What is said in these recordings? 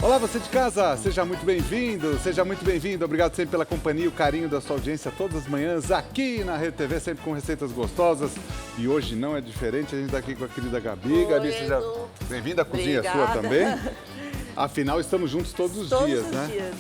Olá, você de casa, seja muito bem-vindo, seja muito bem-vindo. Obrigado sempre pela companhia e o carinho da sua audiência todas as manhãs aqui na Rede TV, sempre com receitas gostosas. E hoje não é diferente, a gente está aqui com a querida Gabi. Oi, Gabi, seja bem-vinda, a cozinha é sua também. Afinal, estamos juntos todos os dias, né? Todos os dias,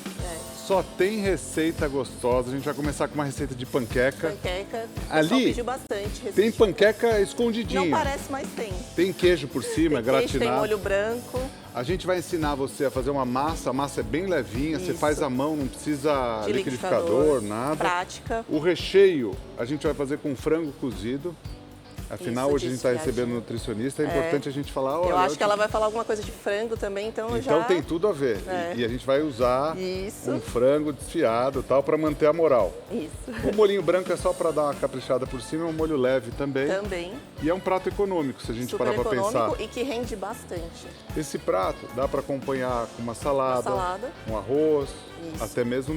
Só tem receita gostosa. A gente vai começar com uma receita de panqueca. Panqueca, o Ali pessoal pediu bastante. receita tem de panqueca escondidinha. Não parece, mas tem. Tem queijo por cima, Tem queijo, gratinado. tem molho branco. A gente vai ensinar você a fazer uma massa. A massa é bem levinha, você Isso. faz à mão, não precisa De liquidificador, nada. Prática. O recheio a gente vai fazer com frango cozido. Afinal, Isso, hoje a gente está desfiadinho. recebendo nutricionista, é importante a gente falar... Eu olha, acho que ela vai falar alguma coisa de frango também, então eu já... Então tem tudo a ver. É. E a gente vai usar Isso. um frango desfiado e tal, para manter a moral. Isso. O molhinho branco é só para dar uma caprichada por cima, é um molho leve também. Também. E é um prato econômico, se a gente Super parar para econômico pensar. e que rende bastante. Esse prato dá para acompanhar com uma salada, um arroz, Isso. até mesmo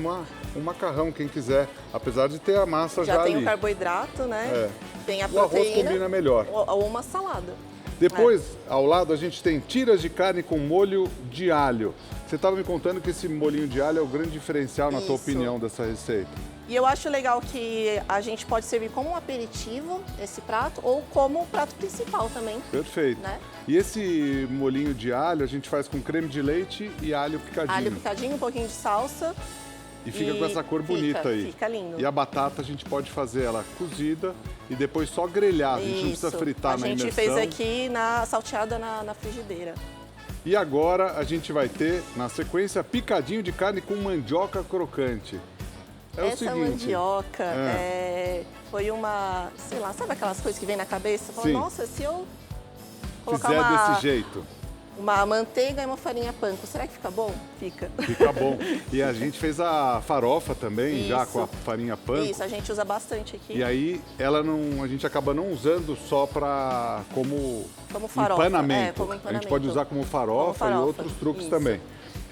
um macarrão, quem quiser. Apesar de ter a massa já tem ali. o carboidrato, né? É. Tem a O arroz proteína. combina melhor. Ou uma salada. Depois, ao lado, a gente tem tiras de carne com molho de alho. Você estava me contando que esse molhinho de alho é o grande diferencial, na tua Isso. opinião, dessa receita. E eu acho legal que a gente pode servir como um aperitivo esse prato ou como prato principal também. Perfeito. Né? E esse molhinho de alho a gente faz com creme de leite e alho picadinho. Alho picadinho, um pouquinho de salsa. E fica com essa cor bonita aí. Fica lindo. E a batata a gente pode fazer ela cozida e depois só grelhar. A gente não precisa fritar na imersão. A gente fez aqui salteada na frigideira. E agora a gente vai ter, na sequência, picadinho de carne com mandioca crocante. É o seguinte, mandioca foi uma, sei lá, sabe aquelas coisas que vem na cabeça? Você fala, Sim. nossa, se eu colocar fizer desse jeito, uma manteiga e uma farinha panko, será que fica bom? Fica. fica bom. E a gente fez a farofa também, já com a farinha panko. Isso, a gente usa bastante aqui. E aí a gente acaba não usando só como farofa. empanamento. Como empanamento. A gente pode usar como farofa e outros truques Isso. também.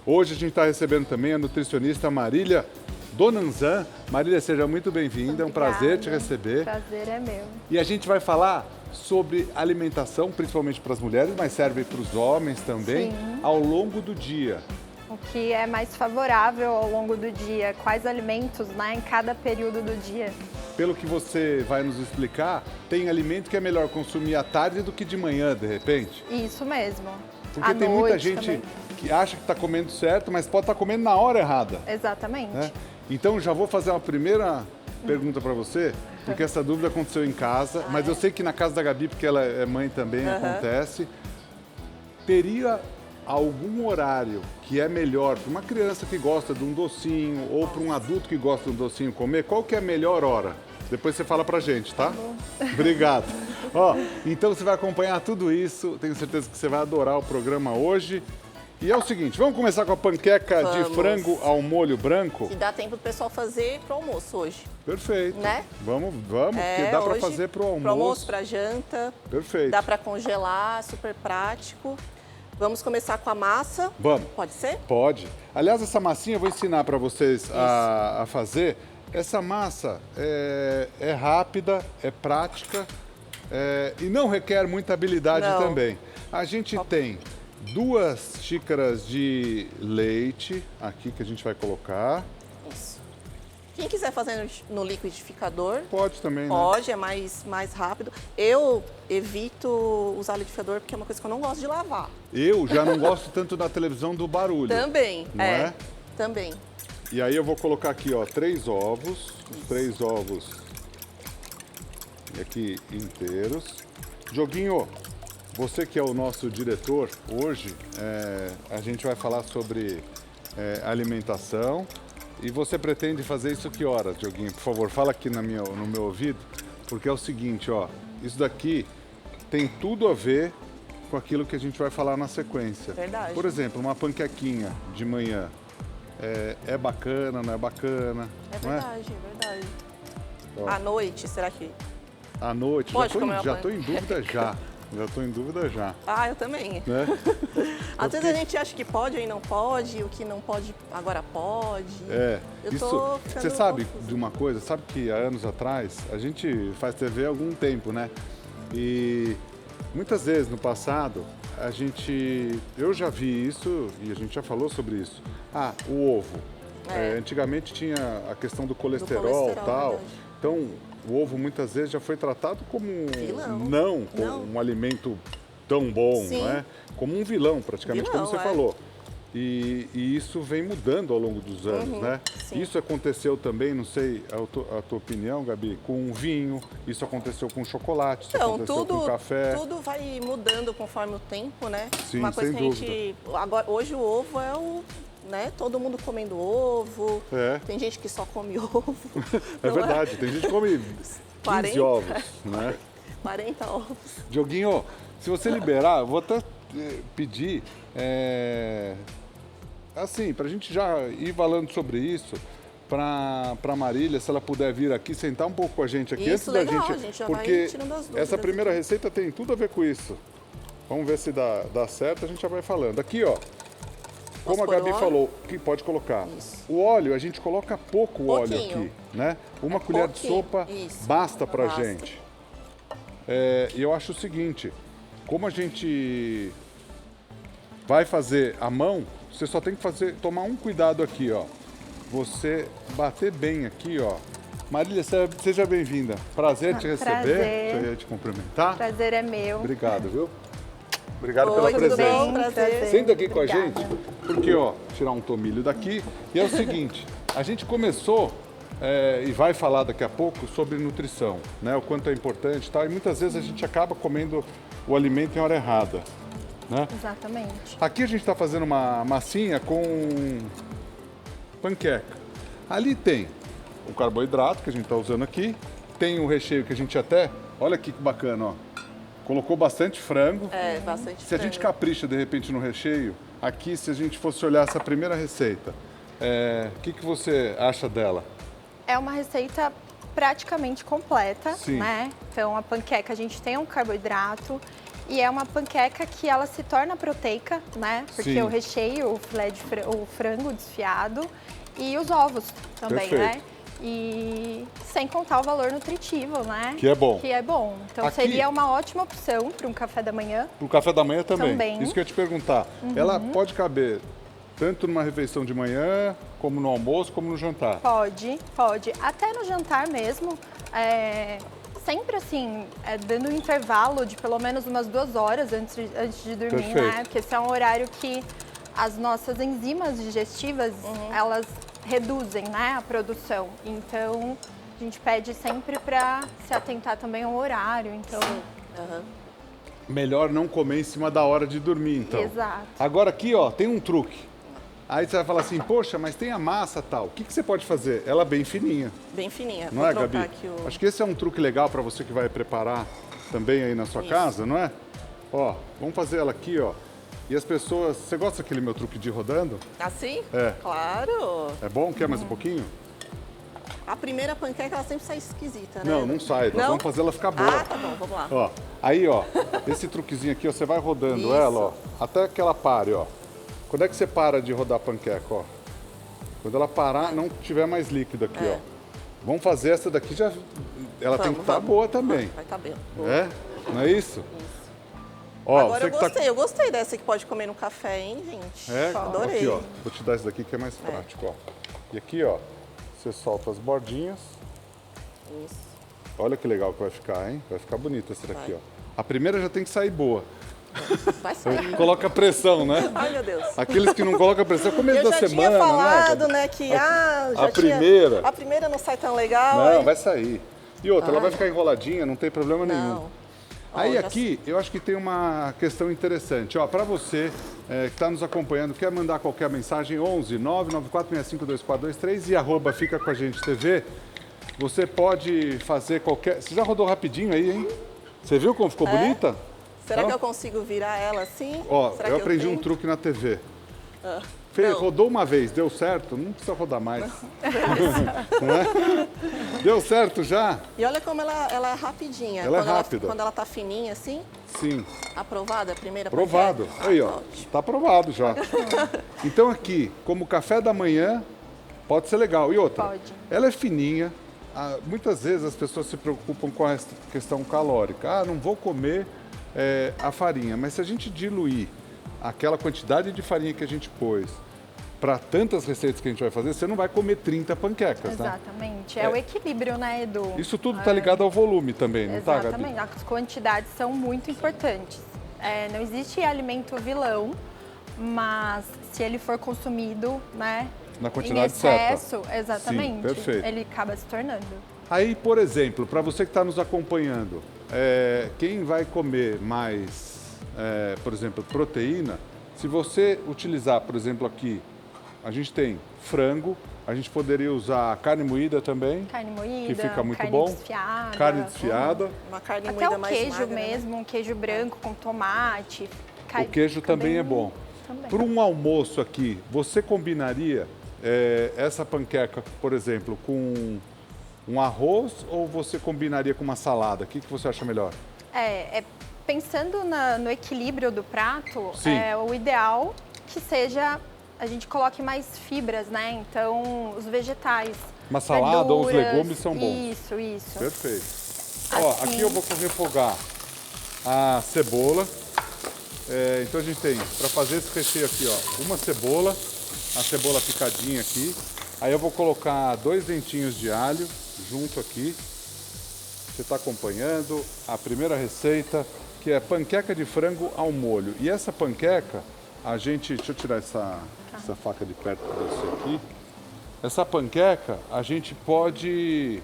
Hoje a gente está recebendo também a nutricionista Marília Donanzan. Marília, seja muito bem-vinda, é um prazer te receber. O prazer é meu. E a gente vai falar sobre alimentação, principalmente para as mulheres, mas serve para os homens também, ao longo do dia. O que é mais favorável ao longo do dia, quais alimentos, né, em cada período do dia. Pelo que você vai nos explicar, tem alimento que é melhor consumir à tarde do que de manhã, de repente? Isso mesmo. Porque À tem muita noite gente também. que acha que está comendo certo, mas pode estar comendo na hora errada. Exatamente. Né? Então, já vou fazer uma primeira pergunta para você, porque essa dúvida aconteceu em casa, mas eu sei que na casa da Gabi, porque ela é mãe também, acontece. Teria algum horário que é melhor para uma criança que gosta de um docinho ou para um adulto que gosta de um docinho comer? Qual que é a melhor hora? Depois você fala pra gente, tá? Obrigado. Ó, então você vai acompanhar tudo isso, tenho certeza que você vai adorar o programa hoje. E é o seguinte, vamos começar com a panqueca de frango ao molho branco? E dá tempo do pessoal fazer pro almoço hoje. Perfeito. Né? Vamos, porque dá para fazer pro almoço. Pro almoço, pra janta. Perfeito. Dá para congelar, super prático. Vamos começar com a massa. Vamos. Pode ser? Pode. Aliás, essa massinha eu vou ensinar para vocês a fazer. Essa massa é rápida, é prática e não requer muita habilidade também. A gente tem 2 xícaras de leite aqui que a gente vai colocar. Isso. Quem quiser fazer no liquidificador, Pode também, né? pode, é mais rápido. Eu evito usar liquidificador porque é uma coisa que eu não gosto de lavar. Eu já não gosto tanto da televisão do barulho. Também, Não é? Também. E aí eu vou colocar aqui, ó, 3 ovos. Os 3 ovos aqui inteiros. Dioguinho, você que é o nosso diretor, hoje a gente vai falar sobre alimentação. E você pretende fazer isso que horas, Dioguinho? Por favor, fala aqui no meu ouvido, porque é o seguinte, ó, isso daqui tem tudo a ver com aquilo que a gente vai falar na sequência. Verdade. Por exemplo, uma panquequinha de manhã. É bacana, não é bacana? É não verdade, é verdade. Ó. À noite, será que... À noite, Pode comer uma já tô em dúvida já. Já estou em dúvida já. Ah, eu também. Né? Às vezes a gente acha que pode e não pode, o que não pode agora pode. Eu tô ficando você sabe confusa. de uma coisa? Sabe que há anos atrás, a gente faz TV há algum tempo, né? E muitas vezes no passado, eu já vi isso e a gente já falou sobre isso. O ovo. Antigamente tinha a questão do colesterol e tal. Verdade. Então, o ovo muitas vezes já foi tratado como Não. um alimento tão bom, Sim. não é? Como um vilão, praticamente, Vilão, como você falou. E isso vem mudando ao longo dos anos, né? sim. Isso aconteceu também, não sei a tua opinião, Gabi, com o vinho, isso aconteceu com o chocolate, isso Então, aconteceu com o café. tudo vai mudando conforme o tempo, né? Sim, Uma coisa sem que a gente... Agora, hoje o ovo é o... Né? Todo mundo comendo ovo. Tem gente que só come ovo. É verdade, tem gente que come 15 40. ovos, né? 40 ovos. Dioguinho, se você liberar, eu vou até pedir, assim, para a gente já ir falando sobre isso, para Marília, se ela puder vir aqui, sentar um pouco com a gente aqui, Isso, antes legal, da a gente já porque vai tirando as dúvidas essa primeira aqui. receita tem tudo a ver com isso. Vamos ver se dá certo, a gente já vai falando. Aqui, ó, como a Posso pôr Gabi o óleo? falou, que pode colocar. Isso. O óleo, a gente coloca pouco óleo Pouquinho. aqui, né? Uma colher de pouquinho. sopa Isso, basta pra basta. gente. E eu acho o seguinte, como a gente vai fazer à mão, você só tem que tomar um cuidado aqui, ó. Você bater bem aqui, ó. Marília, seja bem-vinda. Prazer te receber. Prazer. Eu ia te cumprimentar. Prazer é meu. Obrigado, viu? Obrigado Oi, pela tudo presença. bem? Prazer. Senta aqui com a Obrigada. gente, porque, ó, tirar um tomilho daqui. E é o seguinte, a gente começou e vai falar daqui a pouco sobre nutrição, né? O quanto é importante e tal. E muitas vezes a gente acaba comendo o alimento em hora errada, né? Exatamente. Aqui a gente está fazendo uma massinha com panqueca. Ali tem o carboidrato que a gente está usando aqui, tem o recheio que a gente olha aqui que bacana, ó. Colocou bastante frango. Bastante Se a gente frango. capricha de repente no recheio, aqui se a gente fosse olhar essa primeira receita, o que você acha dela? É uma receita praticamente completa, Sim. né? Então a panqueca a gente tem um carboidrato e é uma panqueca que ela se torna proteica, né? Porque Sim. o recheio, o filé de o frango desfiado e os ovos também, Perfeito. né? E sem contar o valor nutritivo, né? Que é bom. Que é bom. Então Aqui- seria uma ótima opção para um café da manhã. Pro café da manhã também. Também. Isso que eu ia te perguntar. Ela pode caber tanto numa refeição de manhã, como no almoço, como no jantar. Pode. Até no jantar mesmo, sempre assim, dando um intervalo de pelo menos umas 2 horas antes de dormir, Perfeito. né? Porque esse é um horário que as nossas enzimas digestivas, elas reduzem, né, a produção. Então, a gente pede sempre para se atentar também ao horário, então... Aham. Melhor não comer em cima da hora de dormir, então. Exato. Agora aqui, ó, tem um truque. Aí você vai falar assim, poxa, mas tem a massa tal. O que você pode fazer? Ela bem fininha, Bem fininha. não Vou é, trocar Gabi? aqui o... Acho que esse é um truque legal para você que vai preparar também aí na sua Isso. casa, não é? Ó, vamos fazer ela aqui, ó. E as pessoas... Você gosta daquele meu truque de ir rodando? Assim? É. Claro. É bom? Quer mais um pouquinho? A primeira panqueca, ela sempre sai esquisita, né? Não sai. Nós Não? vamos fazer ela ficar boa. Ah, tá bom, vamos lá. Ó, aí, ó, esse truquezinho aqui, ó, você vai rodando Isso. ela, ó, até que ela pare, ó. Quando é que você para de rodar a panqueca, ó? Quando ela parar, não tiver mais líquido aqui, ó. Vamos fazer essa daqui, já. Ela tem que estar boa também. Vai estar bem. É? Não é isso? Ó, Agora você que tá... eu gostei dessa que pode comer no café, hein, gente? É, Adorei. aqui, ó. Vou te dar esse daqui que é mais prático, ó. E aqui, ó, você solta as bordinhas. Isso. Olha que legal que vai ficar, hein? Vai ficar bonita essa daqui, Vai. ó. A primeira já tem que sair boa. Vai sair. Coloca pressão, né? Ai, meu Deus. Aqueles que não colocam pressão, começo Eu da já semana, tinha falado, né? né, que A já primeira. A primeira não sai tão legal. Não, aí- vai sair. E outra, ela vai ficar enroladinha, não tem problema nenhum. Não. Aí Ó, já- aqui, eu acho que tem uma questão interessante. Ó, para você que está nos acompanhando, quer mandar qualquer mensagem, 11 994652423 e @ Fica Com A Gente TV, você pode fazer qualquer... Você já rodou rapidinho aí, hein? Você viu como ficou bonita? Será Ó. que eu consigo virar ela assim? Ó, Será eu que aprendi um tenho? truque na TV. Ah, Fez, não. rodou uma vez, deu certo, não precisa rodar mais. Não é? Deu certo já? E olha como ela é rapidinha. Ela é Quando rápida. Quando ela tá fininha assim, Sim. aprovada a primeira Aprovado. panqueca? Aí, Ah, ó. tá ótimo. Tá aprovado já. Então aqui, como café da manhã, pode ser legal. E outra, Pode. ela é fininha. Muitas vezes as pessoas se preocupam com a questão calórica. Ah, não vou comer a farinha. Mas se a gente diluir aquela quantidade de farinha que a gente pôs para tantas receitas que a gente vai fazer, você não vai comer 30 panquecas, né? Exatamente. É o equilíbrio, né, Edu? Isso tudo tá ligado ao volume também, não tá, Gabi? Exatamente. As quantidades são muito importantes. Não existe alimento vilão, mas se ele for consumido, né, na quantidade em excesso, certa. Exatamente, Sim, perfeito. ele acaba se tornando. Aí, por exemplo, para você que está nos acompanhando, quem vai comer mais, por exemplo, proteína, se você utilizar, por exemplo, aqui, a gente tem frango, a gente poderia usar carne moída também. Carne moída, que fica muito carne bom. desfiada. Carne desfiada. Uma carne Até moída o mais queijo magra, mesmo, um queijo branco com tomate. O queijo também é bom. Para um almoço aqui, você combinaria essa panqueca, por exemplo, com um arroz ou você combinaria com uma salada? O que você acha melhor? Pensando no equilíbrio do prato, Sim. O ideal que seja a gente coloque mais fibras, né? Então, os vegetais. Uma salada ou os verduras, legumes são bons. Isso. Perfeito. Ó, aqui eu vou refogar a cebola. Então a gente tem, para fazer esse recheio aqui, ó, uma cebola, a cebola picadinha aqui. Aí eu vou colocar 2 dentinhos de alho junto aqui. Você está acompanhando a primeira receita, que é panqueca de frango ao molho. E essa panqueca, deixa eu tirar essa faca de perto para você aqui. Essa panqueca, a gente pode,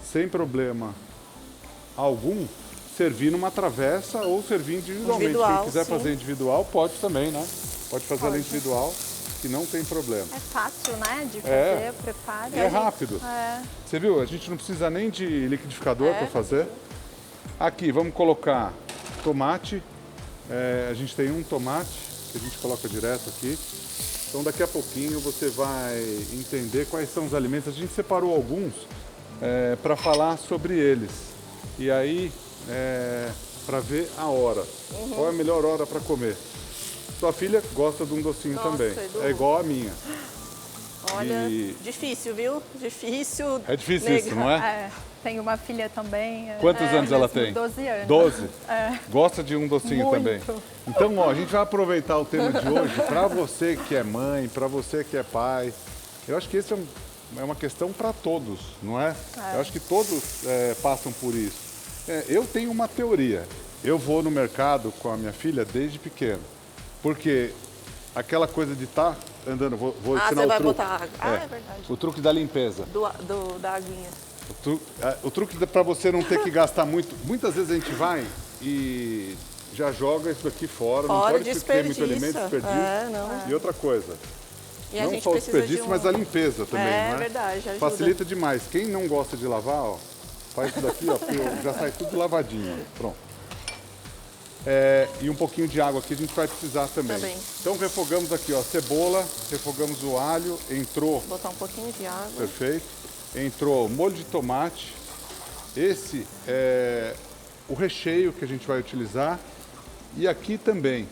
sem problema algum, servir numa travessa ou servir individualmente. Quem quiser fazer individual, pode também, né? Pode fazer ela individual, que não tem problema. É fácil, né, de fazer, preparo. E é rápido. Você viu? A gente não precisa nem de liquidificador para fazer. Aqui, vamos colocar tomate. A gente tem um tomate que a gente coloca direto aqui. Então, daqui a pouquinho você vai entender quais são os alimentos. A gente separou alguns para falar sobre eles. E aí, para ver a hora. Qual é a melhor hora para comer? Sua filha gosta de um docinho também. Edu. É igual a minha. Olha, difícil, viu? Difícil. É difícil isso, não é? Tenho uma filha também. Quantos anos ela tem? 12 anos. 12? Gosta de um docinho Muito. também. Então, ó, a gente vai aproveitar o tema de hoje para você que é mãe, para você que é pai. Eu acho que isso é uma questão para todos, não é? Eu acho que todos passam por isso. Eu tenho uma teoria. Eu vou no mercado com a minha filha desde pequeno. Porque aquela coisa de estar andando, vou ensinar você o vai truque. botar água. É verdade. O truque da limpeza. Da aguinha. O truque para você não ter que gastar muito. Muitas vezes a gente vai e já joga isso aqui fora, não pode ter muito alimento, desperdiça. E outra coisa, e não só o desperdício, mas a limpeza também, não é? É verdade, ajuda. Facilita demais. Quem não gosta de lavar, ó, faz isso daqui, ó, porque já sai tudo lavadinho. Ó. Pronto. E um pouquinho de água aqui a gente vai precisar também. Então refogamos aqui, ó, cebola, refogamos o alho, entrou. Vou botar um pouquinho de água. Perfeito. Entrou molho de tomate. Esse é o recheio que a gente vai utilizar. E aqui também,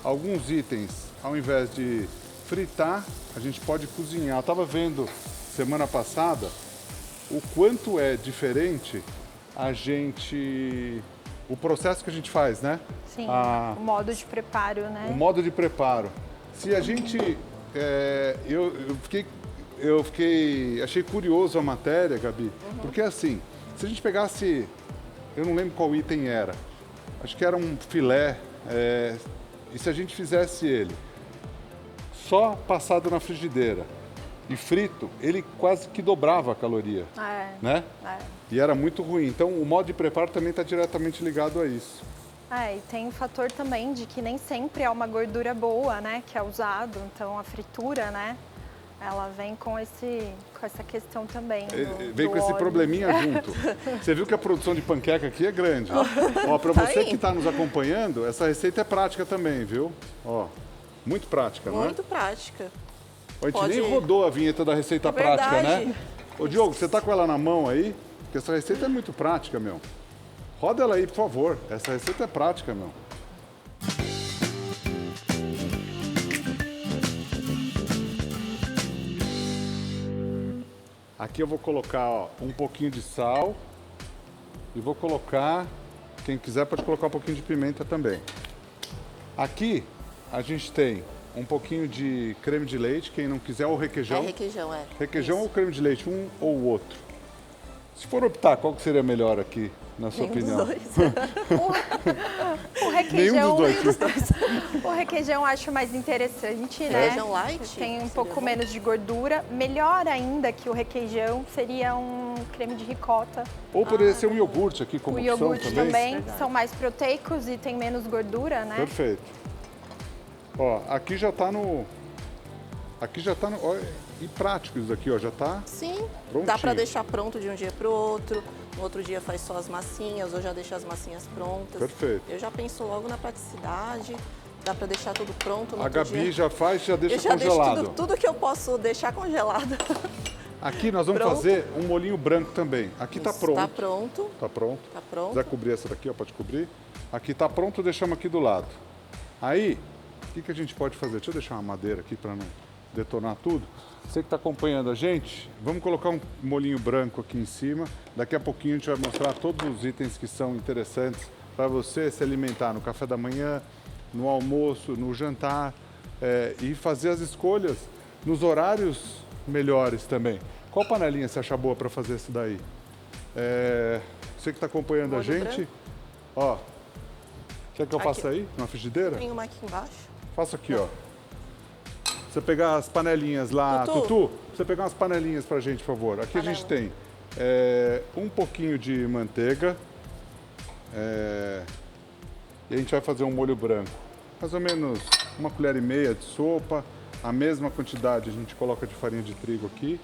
alguns itens, ao invés de fritar, a gente pode cozinhar. Eu estava vendo semana passada o quanto é diferente o processo que a gente faz, né? Sim, o modo de preparo, né? O modo de preparo. Se a gente... achei curioso a matéria, Gabi, porque assim, se a gente pegasse, eu não lembro qual item era, acho que era um filé, e se a gente fizesse ele só passado na frigideira e frito, ele quase que dobrava a caloria, né? E era muito ruim. Então, o modo de preparo também está diretamente ligado a isso. E tem o fator também de que nem sempre é uma gordura boa, né, que é usado. Então, a fritura, né, ela vem com essa questão também. Vem com esse probleminha junto. Você viu que a produção de panqueca aqui é grande. Ó, para você que está nos acompanhando, essa receita é prática também, viu? Ó, muito prática, não é? Muito prática. A gente nem rodou a vinheta da receita prática, né? Ô, Diogo, você tá com ela na mão aí? Porque essa receita é muito prática, meu. Roda ela aí, por favor. Essa receita é prática, meu. Aqui eu vou colocar, ó, um pouquinho de sal e vou colocar Quem quiser pode colocar um pouquinho de pimenta também. Aqui a gente tem um pouquinho de creme de leite, quem não quiser, ou requeijão. É requeijão, é. Requeijão Isso. ou creme de leite, um ou o outro. Se for optar, qual que seria melhor aqui, na sua Nenhum opinião? dos dois. O requeijão, Nenhum dos dois. o requeijão eu acho mais interessante, né? Requeijão light? Tem um Seria pouco bom? menos de gordura. Melhor ainda que o requeijão seria um creme de ricota. Ou poderia ser um iogurte aqui como O opção iogurte também. também Verdade. são mais proteicos e tem menos gordura, né? Perfeito. Ó, aqui já tá no... Ó, e prático isso aqui, ó, já tá... Sim, Prontinho. dá para deixar pronto de um dia para o outro. No outro dia faz só as massinhas, ou já deixa as massinhas prontas. Perfeito. Eu já penso logo na praticidade, dá para deixar tudo pronto no A outro Gabi dia. já faz, já deixa Eu já congelado. deixo tudo que eu posso deixar congelado. Aqui nós vamos Pronto. fazer um molhinho branco também. Aqui tá Isso, pronto. Tá pronto, Tá pronto. tá Se pronto. quiser cobrir essa daqui, ó, pode cobrir. Aqui tá pronto, deixamos aqui do lado. Aí, o que a gente pode fazer? Deixa eu deixar uma madeira aqui para não detonar tudo. Você que está acompanhando a gente, vamos colocar um molhinho branco aqui em cima. Daqui a pouquinho a gente vai mostrar todos os itens que são interessantes para você se alimentar no café da manhã, no almoço, no jantar e fazer as escolhas nos horários melhores também. Qual panelinha você acha boa para fazer isso daí? Você que está acompanhando a Molho gente, branco. ó, quer que eu Aqui. faça aí, numa frigideira? Tem uma aqui embaixo. Faço aqui, ó. Você pegar as panelinhas lá, Tutu, você pegar umas panelinhas pra gente, por favor. Aqui a gente tem um pouquinho de manteiga e a gente vai fazer um molho branco. Mais ou menos 1,5 colher de sopa, a mesma quantidade a gente coloca de farinha de trigo aqui.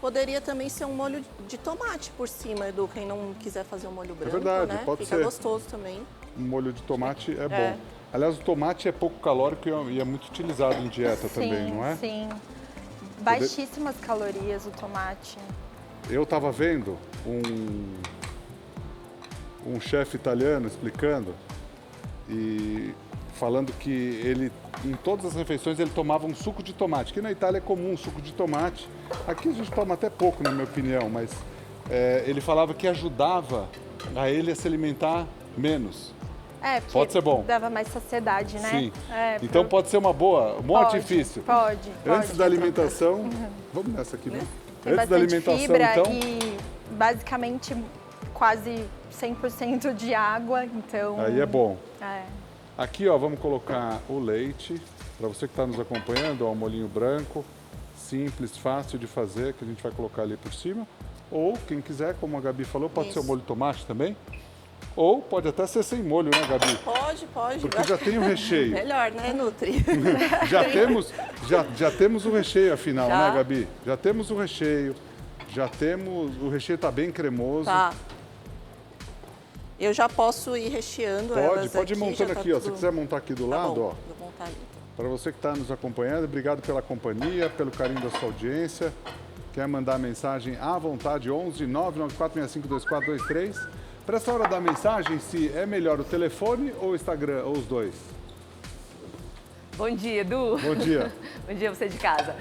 Poderia também ser um molho de tomate por cima, Edu, quem não quiser fazer um molho branco, verdade, né? pode Fica ser. gostoso também. Um molho de tomate é bom. Aliás, o tomate é pouco calórico e é muito utilizado em dieta também, não é? Sim. Baixíssimas calorias o tomate. Eu estava vendo um chefe italiano explicando e falando que ele, em todas as refeições, ele tomava um suco de tomate, que na Itália é comum, suco de tomate. Aqui a gente toma até pouco, na minha opinião, mas ele falava que ajudava a ele a se alimentar menos. Porque Pode ser bom. dava mais saciedade, né? Sim. Então pode ser um bom artifício. Pode. Antes da alimentação, vamos nessa aqui, né? Tem Antes da bastante alimentação, fibra então, e basicamente quase 100% de água, então... aí é bom. É. Aqui, ó, vamos colocar o leite. Para você que está nos acompanhando, ó, um molhinho branco, simples, fácil de fazer, que a gente vai colocar ali por cima. Ou, quem quiser, como a Gabi falou, pode ser o molho de tomate também. Ou pode até ser sem molho, né, Gabi? Pode. Porque já tem o recheio. Melhor, né, Nutri? Já temos o recheio, afinal, Já. né, Gabi? Já temos o recheio. O recheio está bem cremoso. Tá. Eu já posso ir recheando elas Pode ir aqui, montando já tá aqui, ó. Se tudo- quiser montar aqui do Tá lado, bom, ó. vou montar ali. Para você que está nos acompanhando, obrigado pela companhia, pelo carinho da sua audiência. Quer mandar mensagem à vontade, 11 994652423. Para essa hora da mensagem, se é melhor o telefone ou o Instagram, ou os dois? Bom dia, Edu. Bom dia. Bom dia, você de casa.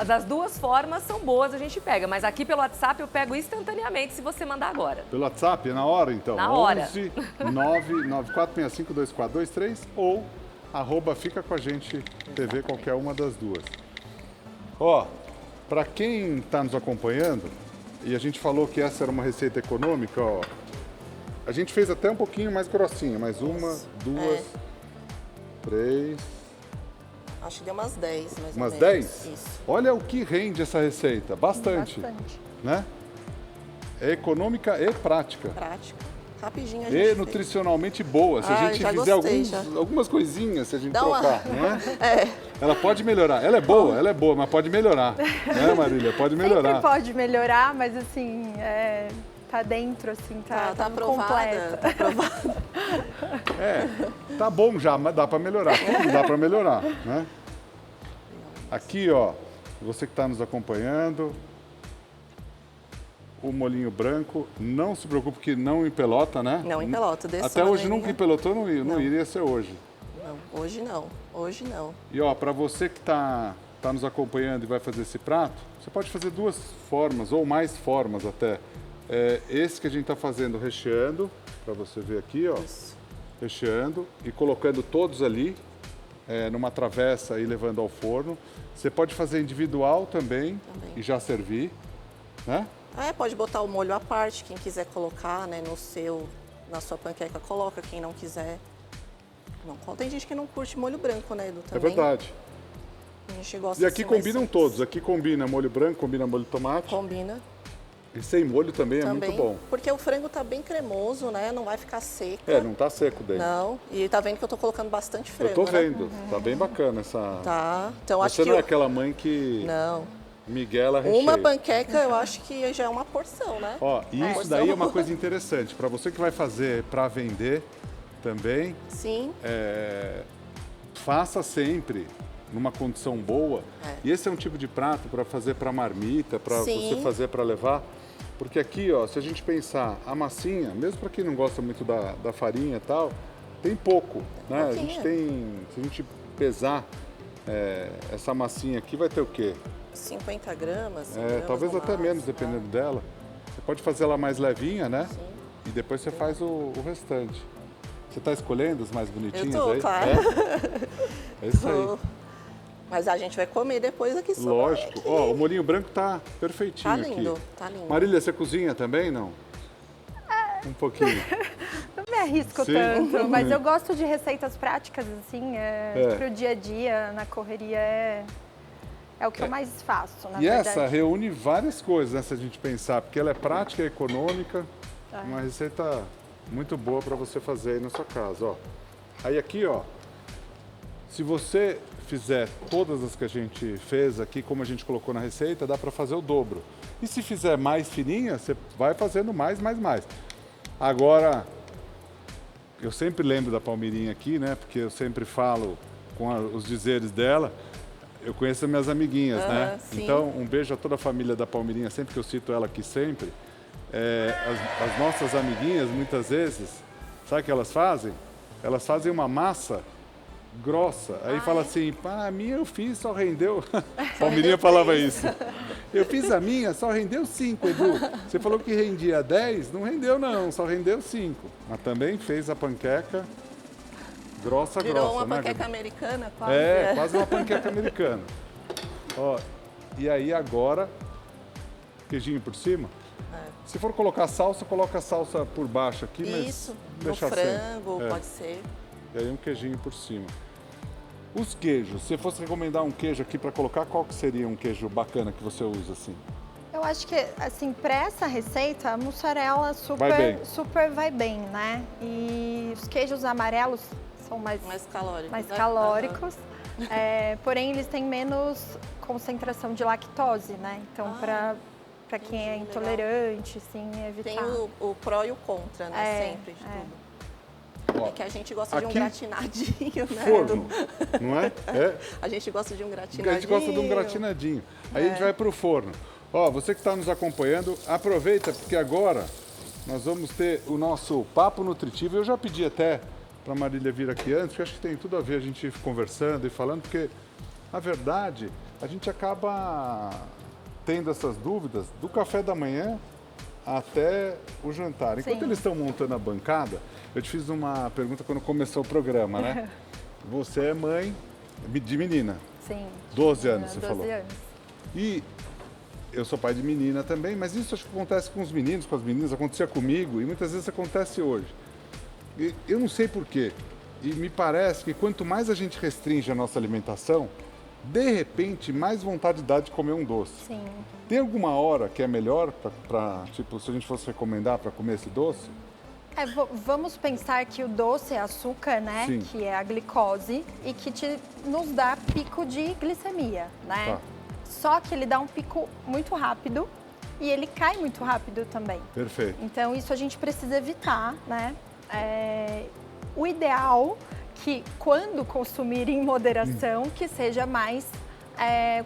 Das duas formas são boas, a gente pega, mas aqui pelo WhatsApp eu pego instantaneamente se você mandar agora. Pelo WhatsApp, é na hora então? Na hora. 11 994652423 ou @fica com a gente TV, qualquer uma das duas. Ó, para quem está nos acompanhando, e a gente falou que essa era uma receita econômica, ó, a gente fez até um pouquinho mais grossinha, mais uma, duas, três, Acho que deu umas 10, mais umas ou menos. 10? Isso. Olha o que rende essa receita, bastante, né? É econômica e prática. Prática. Rapidinho a E gente fez. nutricionalmente boa. Se a Ai, gente já fizer gostei, já. algumas coisinhas, se a gente Dá uma- trocar, não é? Ela pode melhorar. Ela é boa, mas pode melhorar. Né, Marília? Pode melhorar. Sempre pode melhorar, mas assim, tá dentro, assim, tá aprovada. completa. Tá aprovada. Tá bom já, mas dá para melhorar. Tudo dá para melhorar, né? Aqui, ó, você que está nos acompanhando, o molhinho branco, não se preocupe que não empelota, né? Não empelota, desse Até hoje maneirinha. nunca empelotou, não iria ser hoje. Não, hoje não. Hoje não. E ó, para você que tá nos acompanhando e vai fazer esse prato, você pode fazer duas formas, ou mais formas até. Esse que a gente está fazendo recheando, para você ver aqui, ó. Isso. Recheando e colocando todos ali, numa travessa e levando ao forno. Você pode fazer individual também. E já servir, né? Pode botar o molho à parte, quem quiser colocar, né, na sua panqueca, coloca, quem não quiser. Não, tem gente que não curte molho branco, né, Edu? Também. É verdade. A gente gosta E aqui assim, mais combinam simples. todos. Aqui combina molho branco, combina molho de tomate. Combina. E sem molho também é muito bom. Porque o frango tá bem cremoso, né? Não vai ficar seco. Não tá seco dentro. Não. E tá vendo que eu tô colocando bastante frango, Eu tô né? vendo. Tá bem bacana essa... Tá. Então acho Você que não é aquela mãe que... Não. Miguela recheia. Uma panqueca eu acho que já é uma porção, né? Ó, e isso Porção. daí é uma coisa interessante. Para você que vai fazer para vender também, Sim. faça sempre numa condição boa. E esse é um tipo de prato para fazer para marmita, para Sim. você fazer para levar. Porque aqui, ó, se a gente pensar, a massinha, mesmo para quem não gosta muito da farinha e tal, tem pouco, né? A gente tem, se a gente pesar essa massinha aqui, vai ter o quê? 50 gramas. 100 talvez gramas no até máximo, menos, dependendo dela. Você pode fazer ela mais levinha, né? Sim. E depois você faz o restante. Você está escolhendo os mais bonitinhos Eu tô, aí? claro. É isso aí. Mas a gente vai comer depois aqui só. Lógico. Ó, o molhinho branco tá perfeitinho Tá lindo, aqui. tá lindo. Marília, você cozinha também, não? Um pouquinho. Não me arrisco Sim. tanto, mas eu gosto de receitas práticas, assim, pro dia a dia, na correria, é o que eu mais faço, na E verdade. essa reúne várias coisas, né, se a gente pensar, porque ela é prática, é econômica, uma receita muito boa para você fazer aí na sua casa, ó. Aí aqui, ó, se você fizer todas as que a gente fez aqui, como a gente colocou na receita, dá para fazer o dobro. E se fizer mais fininha, você vai fazendo mais. Agora, eu sempre lembro da Palmeirinha aqui, né? Porque eu sempre falo com os dizeres dela. Eu conheço as minhas amiguinhas, né? Sim. Então, um beijo a toda a família da Palmeirinha, sempre que eu cito ela aqui sempre. As nossas amiguinhas, muitas vezes, sabe o que elas fazem? Elas fazem uma massa grossa. Aí fala assim, a minha eu fiz, só rendeu... Palmeirinha falava isso. Eu fiz a minha, só rendeu 5, Edu. Você falou que rendia 10, não rendeu não, só rendeu 5. Mas também fez a panqueca grossa, Virou uma né, panqueca Gabi? americana, quase. Quase uma panqueca americana. Ó, e aí agora, queijinho por cima. Se for colocar salsa, coloca a salsa por baixo aqui, mas Isso, no deixa frango, sem. pode ser. E aí um queijinho por cima. Os queijos, se fosse recomendar um queijo aqui para colocar, qual que seria um queijo bacana que você usa assim? Eu acho que, assim, para essa receita, a mussarela super vai bem, né? E os queijos amarelos são mais calóricos. Mais né? calóricos. Porém, eles têm menos concentração de lactose, né? Então, para quem é intolerante, assim, evitar. Tem o pró e o contra, né? Sempre, de tudo. Ó, É que a gente gosta de um gratinadinho, né? Forno, não é? A gente gosta de um gratinadinho. A gente gosta de um gratinadinho. Aí a gente vai para o forno. Ó, você que está nos acompanhando, aproveita, porque agora nós vamos ter o nosso papo nutritivo. Eu já pedi até para a Marília vir aqui antes, porque acho que tem tudo a ver a gente ir conversando e falando, porque, na verdade, a gente acaba tendo essas dúvidas do café da manhã até o jantar. Enquanto eles estão montando a bancada, eu te fiz uma pergunta quando começou o programa, né? Você é mãe de menina. Sim. 12 anos, você 12 falou. anos. E eu sou pai de menina também, mas isso acho que acontece com os meninos, com as meninas, acontecia comigo e muitas vezes acontece hoje. E eu não sei porquê. E me parece que quanto mais a gente restringe a nossa alimentação, de repente, mais vontade dá de comer um doce. Sim. Tem alguma hora que é melhor tipo, se a gente fosse recomendar para comer esse doce? Vamos pensar que o doce é açúcar, né? Sim. Que é a glicose e que nos dá pico de glicemia, né? Tá. Só que ele dá um pico muito rápido e ele cai muito rápido também. Perfeito. Então, isso a gente precisa evitar, né? O ideal que, quando consumir em moderação, que seja mais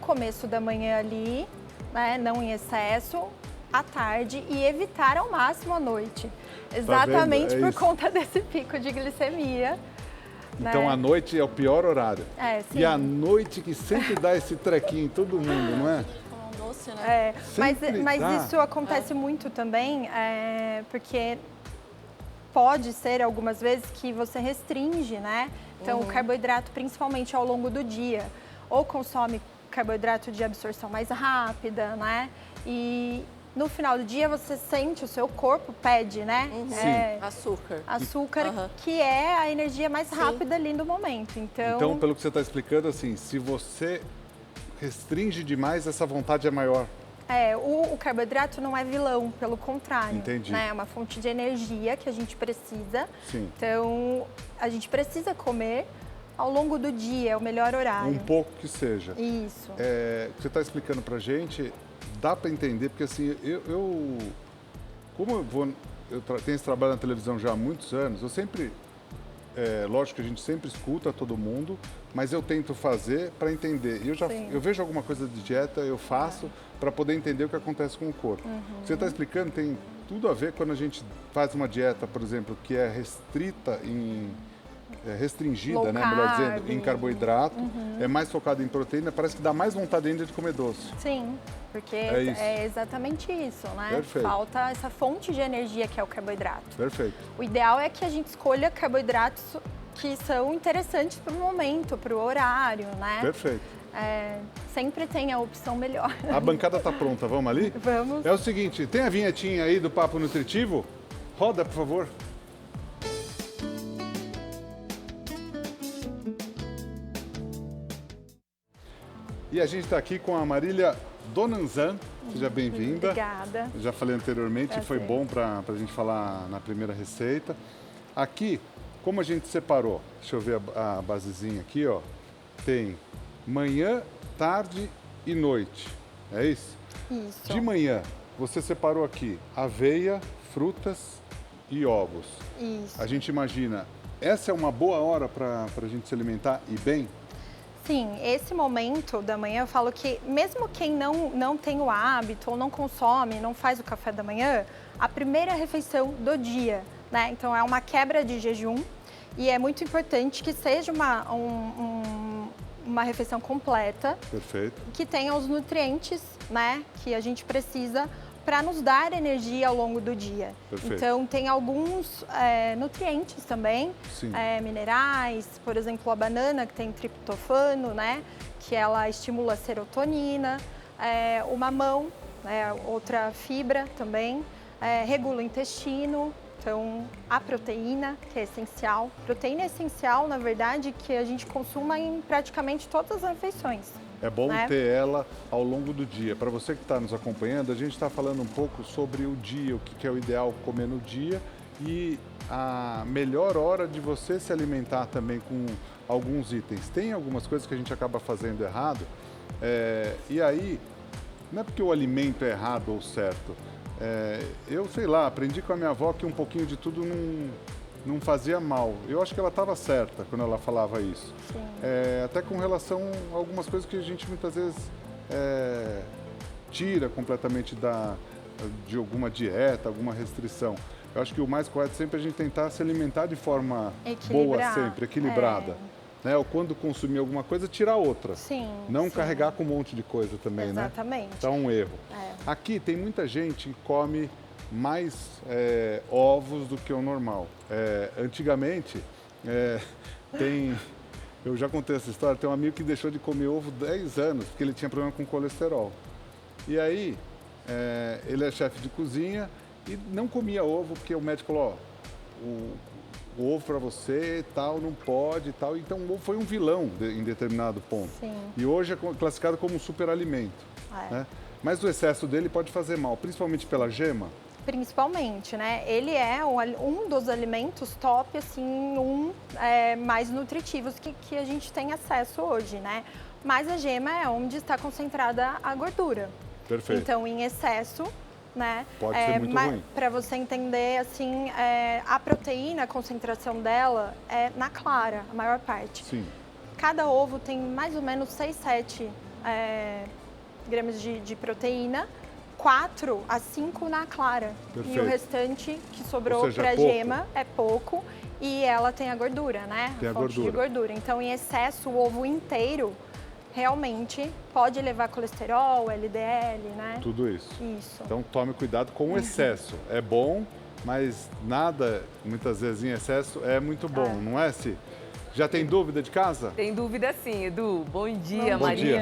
começo da manhã ali, né? Não em excesso, à tarde e evitar ao máximo à noite. Exatamente por conta desse pico de glicemia. Então, né? a noite é o pior horário. Sim. E a noite que sempre dá esse trequinho em todo mundo, não é? Um doce, né? Mas isso acontece muito também, porque pode ser algumas vezes que você restringe, né? Então, o carboidrato principalmente ao longo do dia, ou consome carboidrato de absorção mais rápida, né? E no final do dia você sente, o seu corpo pede, né? Açúcar, que é a energia mais rápida ali no momento. Então, pelo que você está explicando, assim, se você restringe demais, essa vontade é maior. O carboidrato não é vilão, pelo contrário. Entendi. Né? É uma fonte de energia que a gente precisa. Sim. Então, a gente precisa comer ao longo do dia, é o melhor horário. Um pouco que seja. Isso. O que você está explicando pra gente, dá para entender, porque assim, como eu tenho esse trabalho na televisão já há muitos anos, eu sempre, lógico que a gente sempre escuta todo mundo, mas eu tento fazer para entender. Eu vejo alguma coisa de dieta, eu faço para poder entender o que acontece com o corpo. O que você está explicando tem tudo a ver quando a gente faz uma dieta, por exemplo, que é restringida, né, melhor dizendo, em carboidrato, é mais focada em proteína, parece que dá mais vontade ainda de comer doce. Sim, porque é exatamente isso, né? Perfeito. Falta essa fonte de energia que é o carboidrato. Perfeito. O ideal é que a gente escolha carboidratos que são interessantes para o momento, para o horário, né? Perfeito. Sempre tem a opção melhor. A bancada tá pronta, vamos ali? Vamos. É o seguinte, tem a vinhetinha aí do Papo Nutritivo? Roda, por favor. E a gente está aqui com a Marília Donanzan. Seja bem-vinda. Obrigada. Eu já falei anteriormente, foi bom para a gente falar na primeira receita. Aqui, como a gente separou, deixa eu ver a basezinha aqui, ó. Tem manhã, tarde e noite. É isso? Isso. De manhã, você separou aqui aveia, frutas e ovos. Isso. A gente imagina, essa é uma boa hora para a gente se alimentar e bem? Sim, esse momento da manhã eu falo que mesmo quem não tem o hábito ou não consome, não faz o café da manhã, a primeira refeição do dia, né? Então é uma quebra de jejum e é muito importante que seja uma refeição completa. Perfeito. Que tenha os nutrientes, né, que a gente precisa para nos dar energia ao longo do dia. Perfeito. Então, tem alguns nutrientes também, minerais, por exemplo, a banana, que tem triptofano, né, que ela estimula a serotonina, o mamão, outra fibra também, regula o intestino. Então, a proteína, que é essencial. Proteína é essencial, na verdade, que a gente consuma em praticamente todas as refeições. É bom ter ela ao longo do dia. Para você que está nos acompanhando, a gente está falando um pouco sobre o dia, o que é o ideal comer no dia e a melhor hora de você se alimentar também com alguns itens. Tem algumas coisas que a gente acaba fazendo errado, e aí, não é porque o alimento é errado ou certo. Eu sei lá, aprendi com a minha avó que um pouquinho de tudo não fazia mal. Eu acho que ela estava certa quando ela falava isso. Até com relação a algumas coisas que a gente muitas vezes tira completamente de alguma dieta, alguma restrição. Eu acho que o mais correto sempre é a gente tentar se alimentar de forma boa sempre, equilibrada. Né? Ou quando consumir alguma coisa, tirar outra. Não carregar com um monte de coisa também, Exatamente. né? Então é um erro. Aqui tem muita gente que come mais ovos do que o normal. Antigamente, eu já contei essa história, tem um amigo que deixou de comer ovo 10 anos, porque ele tinha problema com colesterol. E aí, ele é chefe de cozinha e não comia ovo, porque o médico falou, o ovo para você e tal, não pode e tal. Então o ovo foi um vilão em determinado ponto. E hoje é classificado como um superalimento. Né? Mas o excesso dele pode fazer mal, principalmente pela gema. Principalmente, né? Ele é um dos alimentos top, assim, mais nutritivos que a gente tem acesso hoje, né? Mas a gema é onde está concentrada a gordura. Perfeito. Então, em excesso, né? Pode ser muito ruim. Para você entender, assim, a proteína, a concentração dela é na clara, a maior parte. Sim. Cada ovo tem mais ou menos 6, 7 gramas de proteína, 4 a 5 na clara. Perfeito. E o restante que sobrou para a gema é pouco e ela tem a gordura, né? Tem a fonte de gordura. Então, em excesso, o ovo inteiro realmente pode levar colesterol, LDL, né? Tudo isso. Isso. Então tome cuidado com o excesso. É bom mas nada, muitas vezes em excesso, é muito bom, não é, Si? Já tem dúvida de casa? Tem dúvida sim, Edu. Bom dia, Bom Marília.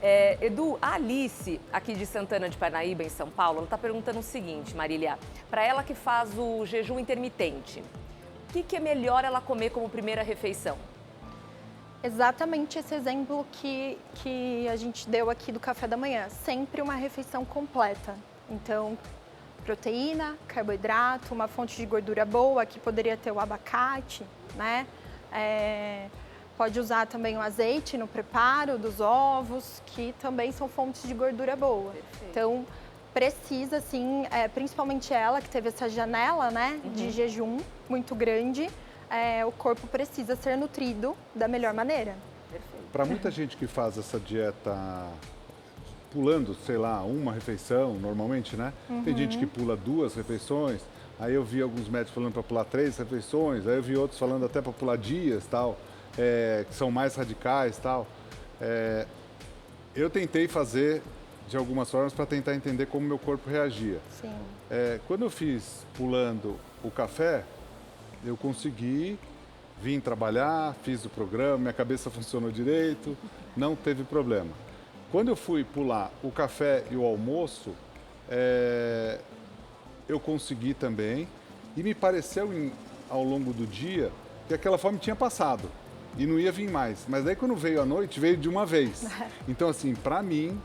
dia. Edu, a Alice, aqui de Santana de Parnaíba, em São Paulo, ela está perguntando o seguinte, Marília. Para ela que faz o jejum intermitente, o que é melhor ela comer como primeira refeição? Exatamente esse exemplo que a gente deu aqui do café da manhã. Sempre uma refeição completa. Então, proteína, carboidrato, uma fonte de gordura boa, que poderia ter o abacate, né? Pode usar também o azeite no preparo dos ovos, que também são fontes de gordura boa. Perfeito. Então, precisa, sim, principalmente ela, que teve essa janela, né, de jejum muito grande, o corpo precisa ser nutrido da melhor maneira. Para muita gente que faz essa dieta pulando, sei lá, uma refeição, normalmente, né? Tem gente que pula 2 refeições, aí eu vi alguns médicos falando para pular 3 refeições, aí eu vi outros falando até para pular dias, tal, que são mais radicais, tal. Eu tentei fazer de algumas formas para tentar entender como meu corpo reagia. Sim. Quando eu fiz pulando o café, eu consegui, vim trabalhar, fiz o programa, minha cabeça funcionou direito, não teve problema. Quando eu fui pular o café e o almoço, eu consegui também e me pareceu ao longo do dia que aquela fome tinha passado e não ia vir mais. Mas daí quando veio à noite, veio de uma vez. Então assim, para mim,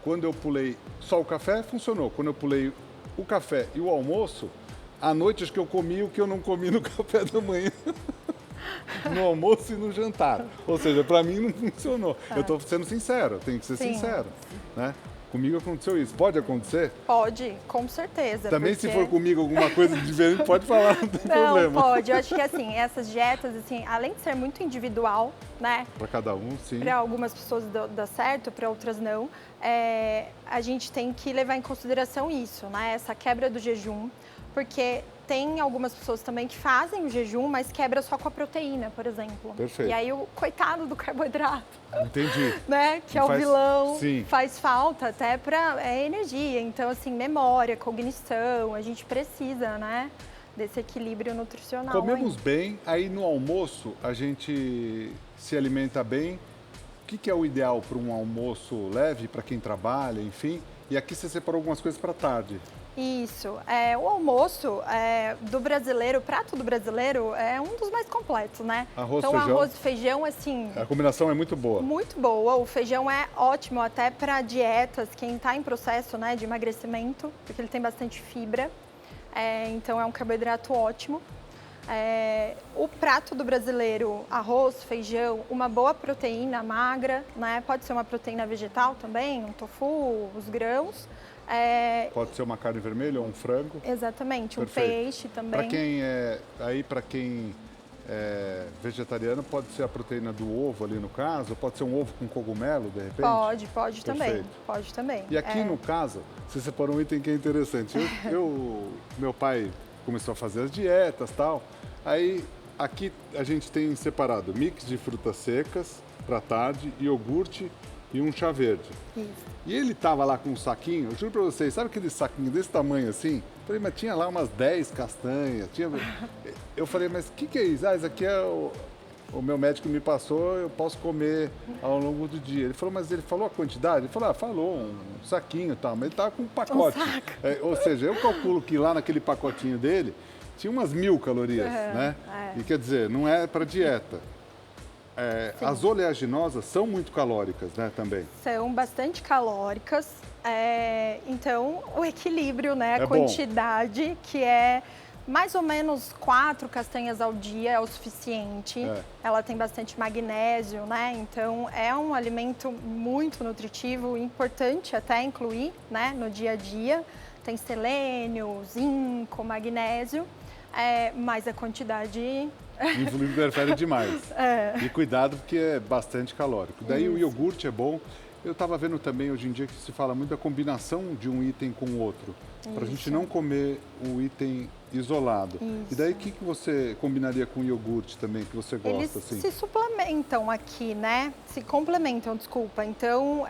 quando eu pulei só o café, funcionou. Quando eu pulei o café e o almoço, à noite acho que eu comi o que eu não comi no café da manhã, no almoço e no jantar. Ou seja, para mim não funcionou. Eu estou sendo sincero, tenho que ser sincero, né? Comigo aconteceu isso. Pode acontecer? Pode, com certeza. Também se for comigo alguma coisa diferente, pode falar, não tem problema. Não, pode. Eu acho que assim, essas dietas, assim, além de ser muito individual, né? Para cada um, sim. Para algumas pessoas dá certo, para outras não. A gente tem que levar em consideração isso, né? Essa quebra do jejum, porque tem algumas pessoas também que fazem o jejum, mas quebra só com a proteína, por exemplo. Perfeito. E aí o coitado do carboidrato, Entendi. né? Que é o vilão, sim. faz falta até para energia. Então, assim, memória, cognição, a gente precisa, né? Desse equilíbrio nutricional. Comemos bem, aí no almoço a gente se alimenta bem. O que é o ideal para um almoço leve, para quem trabalha, enfim? E aqui você separou algumas coisas para tarde. Isso. O almoço do brasileiro, o prato do brasileiro, é um dos mais completos, né? Arroz, então, feijão. Arroz e feijão, assim... A combinação é muito boa. Muito boa. O feijão é ótimo até para dietas, quem está em processo, né, de emagrecimento, porque ele tem bastante fibra. Então, é um carboidrato ótimo. O prato do brasileiro, arroz, feijão, uma boa proteína magra, né? Pode ser uma proteína vegetal também, um tofu, os grãos. Pode ser uma carne vermelha ou um frango. Exatamente, Perfeito. Um peixe também. Para quem é vegetariano, pode ser a proteína do ovo ali no caso, pode ser um ovo com cogumelo, de repente? Pode também. Perfeito. Pode também. E aqui no caso, você separou um item que é interessante. Meu pai começou a fazer as dietas e tal. Aí aqui a gente tem separado mix de frutas secas para tarde, iogurte e um chá verde. Isso. E ele tava lá com um saquinho, eu juro para vocês, sabe aquele saquinho desse tamanho assim? Falei, mas tinha lá umas 10 castanhas. Eu falei, mas o que é isso? Isso aqui é o meu médico me passou, eu posso comer ao longo do dia. Ele falou, mas ele falou a quantidade? Ele falou, falou, um saquinho e tal, mas ele tava com um pacote. Ou seja, eu calculo que lá naquele pacotinho dele tinha umas 1000 calorias, né? E quer dizer, não é para dieta. As oleaginosas são muito calóricas, né, também? São bastante calóricas. Então, o equilíbrio, né? A É quantidade, que é mais ou menos 4 castanhas ao dia é o suficiente. Ela tem bastante magnésio, né? Então, é um alimento muito nutritivo, importante até incluir, né, no dia a dia. Tem selênio, zinco, magnésio, mas a quantidade... Interfere demais. E cuidado porque é bastante calórico. Daí o iogurte é bom. Eu estava vendo também hoje em dia que se fala muito da combinação de um item com o outro, para a gente não comer o item isolado. E daí o que você combinaria com iogurte também, que você gosta? Eles assim? se suplementam aqui, né? Se complementam, desculpa. Então,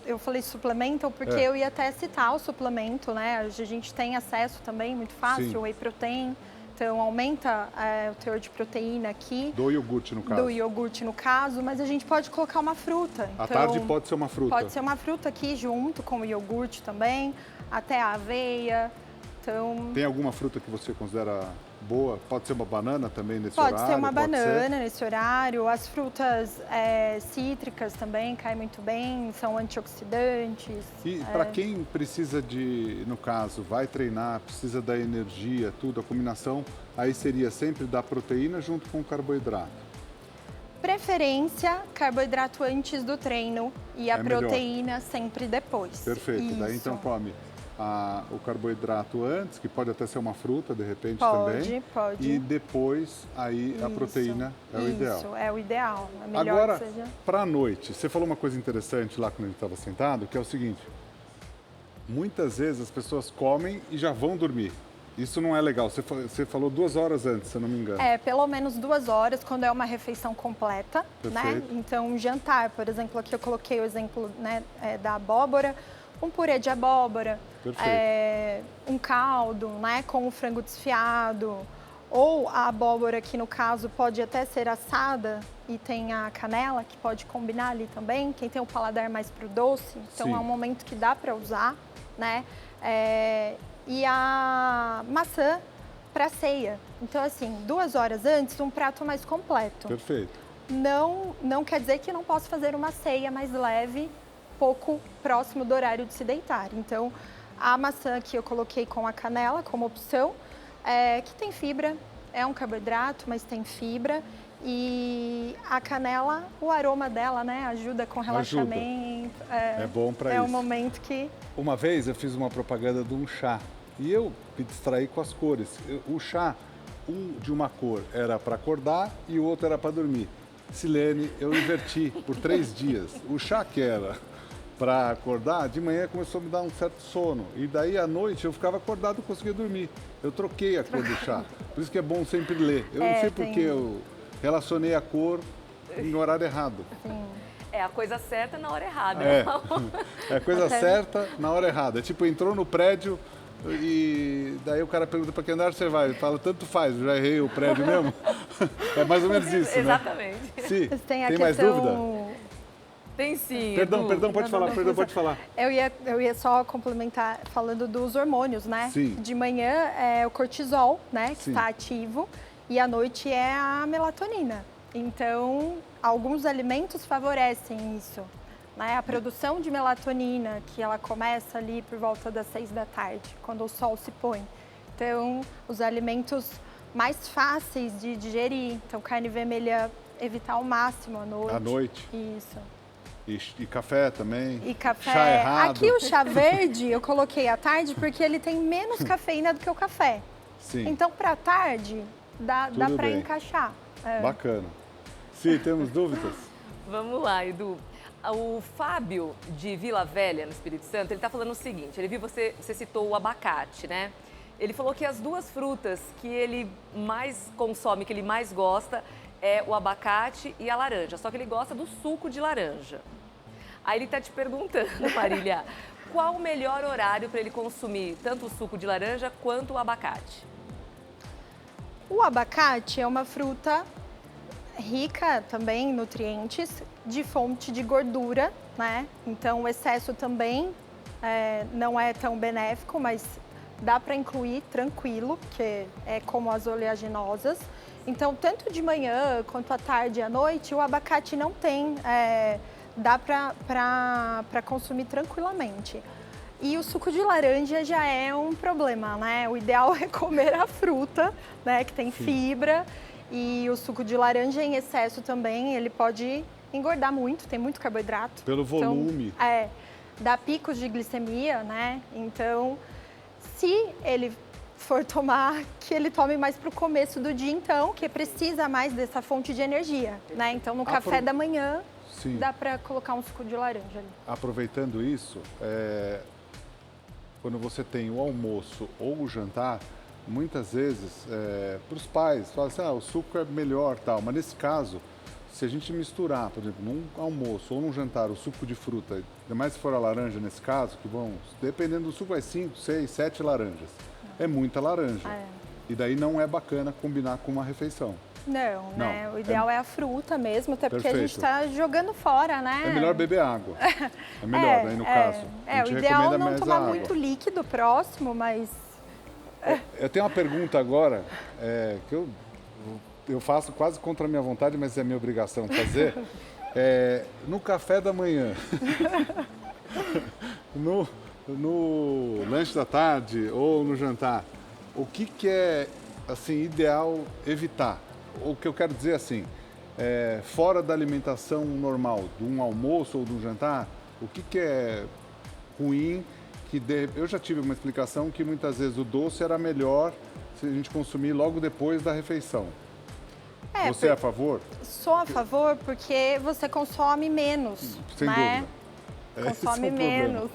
eu falei suplementam porque eu ia até citar o suplemento, né? A gente tem acesso também, muito fácil, Sim. whey protein. Então, aumenta o teor de proteína aqui. Do iogurte, no caso. Do iogurte, no caso, mas a gente pode colocar uma fruta. À Então, tarde pode ser uma fruta. pode ser uma fruta aqui junto com o iogurte também, até a aveia. Então, Tem alguma fruta que você considera boa? Pode ser uma banana também nesse horário? pode ser uma Pode ser? banana nesse horário. As frutas cítricas também caem muito bem, são antioxidantes. E para quem precisa de, no caso, vai treinar, precisa da energia, tudo, a combinação, aí seria sempre da proteína junto com o carboidrato. Preferência, carboidrato antes do treino e a melhor. proteína sempre depois. Perfeito. Daí Isso. então come o carboidrato antes, que pode até ser uma fruta de repente Pode, também. pode. E depois aí a Isso, proteína é o ideal. Isso, é o ideal. É melhor Agora, que seja. para a noite, você falou uma coisa interessante lá quando a gente estava sentado, que é o seguinte: muitas vezes as pessoas comem e já vão dormir. Isso não é legal. Você falou 2 horas antes, se eu não me engano. Pelo menos 2 horas quando é uma refeição completa, né? Perfeito. Então, um jantar, por exemplo, aqui eu coloquei o exemplo, né, da abóbora, um purê de abóbora, Perfeito. um caldo, né, com o frango desfiado, ou a abóbora que no caso pode até ser assada e tem a canela que pode combinar ali também. Quem tem o paladar mais pro doce, então Sim. é um momento que dá para usar, né? E a maçã para ceia. Então, assim, 2 horas antes, um prato mais completo. Perfeito. Não quer dizer que não posso fazer uma ceia mais leve, pouco próximo do horário de se deitar. Então, a maçã que eu coloquei com a canela como opção, que tem fibra, é um carboidrato, mas tem fibra. E a canela, o aroma dela, né, ajuda com relaxamento. É bom para isso. É um momento que... Uma vez eu fiz uma propaganda de um chá e eu me distraí com as cores. O chá, um de uma cor era para acordar e o outro era para dormir. Silene, eu inverti por 3 dias. O chá que era para acordar, de manhã começou a me dar um certo sono. E daí à noite eu ficava acordado e conseguia dormir. Eu troquei a cor do chá. Por isso que é bom sempre ler. Eu não sei porque eu relacionei a cor no horário errado. Sim. É a coisa certa na hora errada. É a coisa certa na hora errada. Tipo, entrou no prédio e daí o cara pergunta para que andar você vai. Ele fala, tanto faz, eu já errei o prédio mesmo. É mais ou menos isso, né? Exatamente. Sim. Tem a mais questão... dúvida? Tem sim. Perdão, Edu. pode falar, pode falar. Eu ia só complementar falando dos hormônios, né? Sim. De manhã é o cortisol, né, que Sim. está ativo, e à noite é a melatonina. Então, alguns alimentos favorecem isso, né? A produção de melatonina, que ela começa ali por volta das 6 da tarde, quando o sol se põe. Então, os alimentos mais fáceis de digerir, então carne vermelha evitar ao máximo à noite. À noite. Isso. E café também. E café. Chá errado. Aqui o chá verde eu coloquei à tarde porque ele tem menos cafeína do que o café. Sim. Então, para tarde, dá Tudo para bem. encaixar. Bacana. Sim, temos dúvidas? Vamos lá, Edu. O Fábio, de Vila Velha, no Espírito Santo, ele está falando o seguinte, ele viu você citou o abacate, né? Ele falou que as 2 frutas que ele mais consome, que ele mais gosta, é o abacate e a laranja. Só que ele gosta do suco de laranja. Aí ele está te perguntando, Marília, qual o melhor horário para ele consumir tanto o suco de laranja quanto o abacate? O abacate é uma fruta rica também em nutrientes, de fonte de gordura, né? Então, o excesso também não é tão benéfico, mas dá para incluir tranquilo, que é como as oleaginosas. Então, tanto de manhã quanto à tarde e à noite, o abacate não tem, dá para consumir tranquilamente. E o suco de laranja já é um problema, né? O ideal é comer a fruta, né, que tem fibra. E o suco de laranja em excesso também, ele pode engordar muito, tem muito carboidrato. Pelo volume. Então, dá picos de glicemia, né? Então, se ele for tomar, que ele tome mais para o começo do dia, então, que precisa mais dessa fonte de energia, né? Então, no café da manhã, Sim. dá para colocar um suco de laranja ali. Aproveitando isso, quando você tem o almoço ou o jantar, muitas vezes, para os pais, falam assim, o suco é melhor, tal. Mas nesse caso, se a gente misturar, por exemplo, num almoço ou num jantar, o suco de fruta, ainda mais se for a laranja nesse caso, que vão, dependendo do suco, vai 5, 6, 7 laranjas. É muita laranja. E daí não é bacana combinar com uma refeição. Não, né? O ideal é a fruta mesmo, até porque a Perfeito. gente está jogando fora, né? É melhor beber água. É melhor, né, no caso. A O gente ideal recomenda é não mais tomar a água. muito líquido próximo, mas... Eu tenho uma pergunta agora, que eu faço quase contra a minha vontade, mas é minha obrigação fazer. No café da manhã, no lanche da tarde ou no jantar, o que é assim, ideal evitar? O que eu quero dizer assim, fora da alimentação normal, de um almoço ou de um jantar, o que é ruim? Eu já tive uma explicação que muitas vezes o doce era melhor se a gente consumir logo depois da refeição. Você é a favor? Sou a favor porque você consome menos, Sem né? dúvida. Consome Esse é o menos.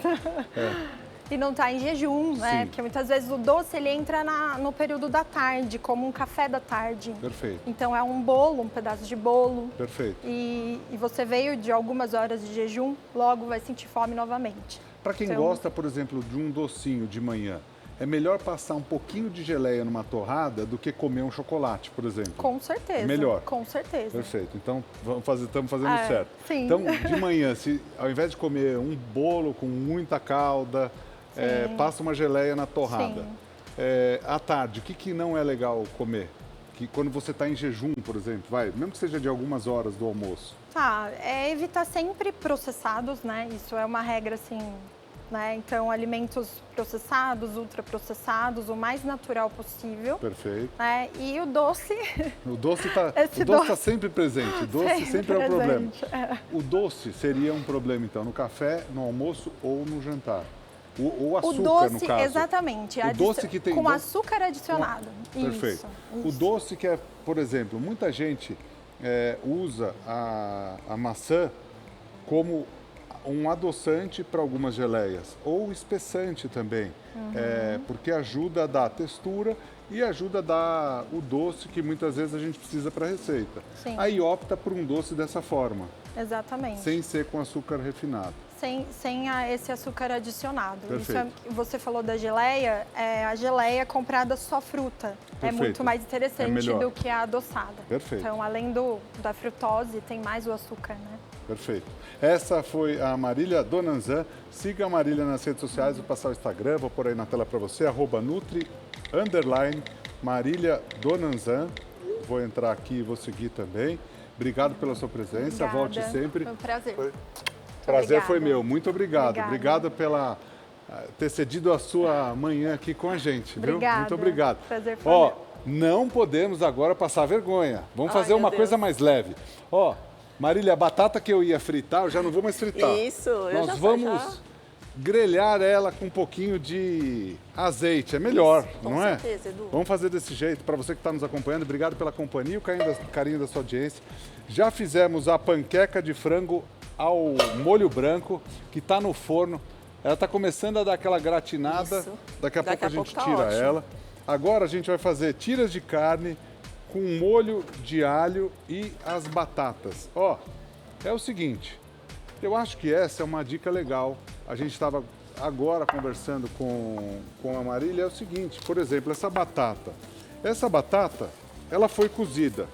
E não está em jejum, né? Sim. Porque muitas vezes o doce ele entra no período da tarde, como um café da tarde. Perfeito. Então é um bolo, um pedaço de bolo. Perfeito. E você veio de algumas horas de jejum, logo vai sentir fome novamente. Para quem Então- gosta, por exemplo, de um docinho de manhã, é melhor passar um pouquinho de geleia numa torrada do que comer um chocolate, por exemplo. Com certeza. Melhor. Com certeza. Perfeito. Então, estamos fazendo certo. sim. Então, de manhã, ao invés de comer um bolo com muita calda, passa uma geleia na torrada. Sim. À tarde, o que não é legal comer? Que quando você está em jejum, por exemplo, mesmo que seja de algumas horas do almoço. Tá, evitar sempre processados, né? Isso é uma regra, assim, né? Então, alimentos processados, ultraprocessados, o mais natural possível. Perfeito. Né? E o doce... O doce está doce- sempre presente. O doce sempre é o problema. presente, O doce seria um problema, então, no café, no almoço ou no jantar. O açúcar, o doce, no caso. exatamente. O doce que tem com doce- açúcar adicionado. Perfeito. Isso, O isso. doce que é, por exemplo, muita gente usa a maçã como um adoçante para algumas geleias, ou espessante também, porque ajuda a dar textura e ajuda a dar o doce que muitas vezes a gente precisa para a receita. Sim. Aí opta por um doce dessa forma, Exatamente. sem ser com açúcar refinado. Sem esse açúcar adicionado. Perfeito. Você falou da geleia, a geleia comprada só fruta. É Perfeito. muito mais É interessante melhor. do que a adoçada. Perfeito. Então, além da frutose, tem mais o açúcar, né? Perfeito. Essa foi a Marília Donanzan. Siga a Marília nas redes sociais, vou passar o Instagram, vou pôr aí na tela para você, @nutri_Marília Donanzan. Vou entrar aqui e vou seguir também. Obrigado pela sua presença, Obrigada. volte sempre. Foi um prazer. Prazer obrigada. foi meu, muito obrigado. Obrigada. Obrigado pela ter cedido a sua manhã aqui com a gente, viu? Obrigada. Muito obrigado. Prazer foi Ó, meu. não podemos agora passar vergonha. Vamos Ai, fazer meu uma Deus. coisa mais leve. Ó, Marília, a batata que eu ia fritar, eu já não vou mais fritar. Isso, eu Nós já vamos grelhar ela com um pouquinho de azeite, é melhor, Isso, com não é? certeza, Edu. Vamos fazer desse jeito. Para você que está nos acompanhando, obrigado pela companhia e o carinho da sua audiência. Já fizemos a panqueca de frango ao molho branco, que está no forno. Ela está começando a dar aquela gratinada. Isso. Daqui a Daqui pouco a a gente pouco tá tira ótimo. ela. Agora a gente vai fazer tiras de carne com molho de alho e as batatas. Ó, é o seguinte, eu acho que essa é uma dica legal. A gente estava agora conversando com a Marília, é o seguinte, por exemplo, essa batata, ela foi cozida,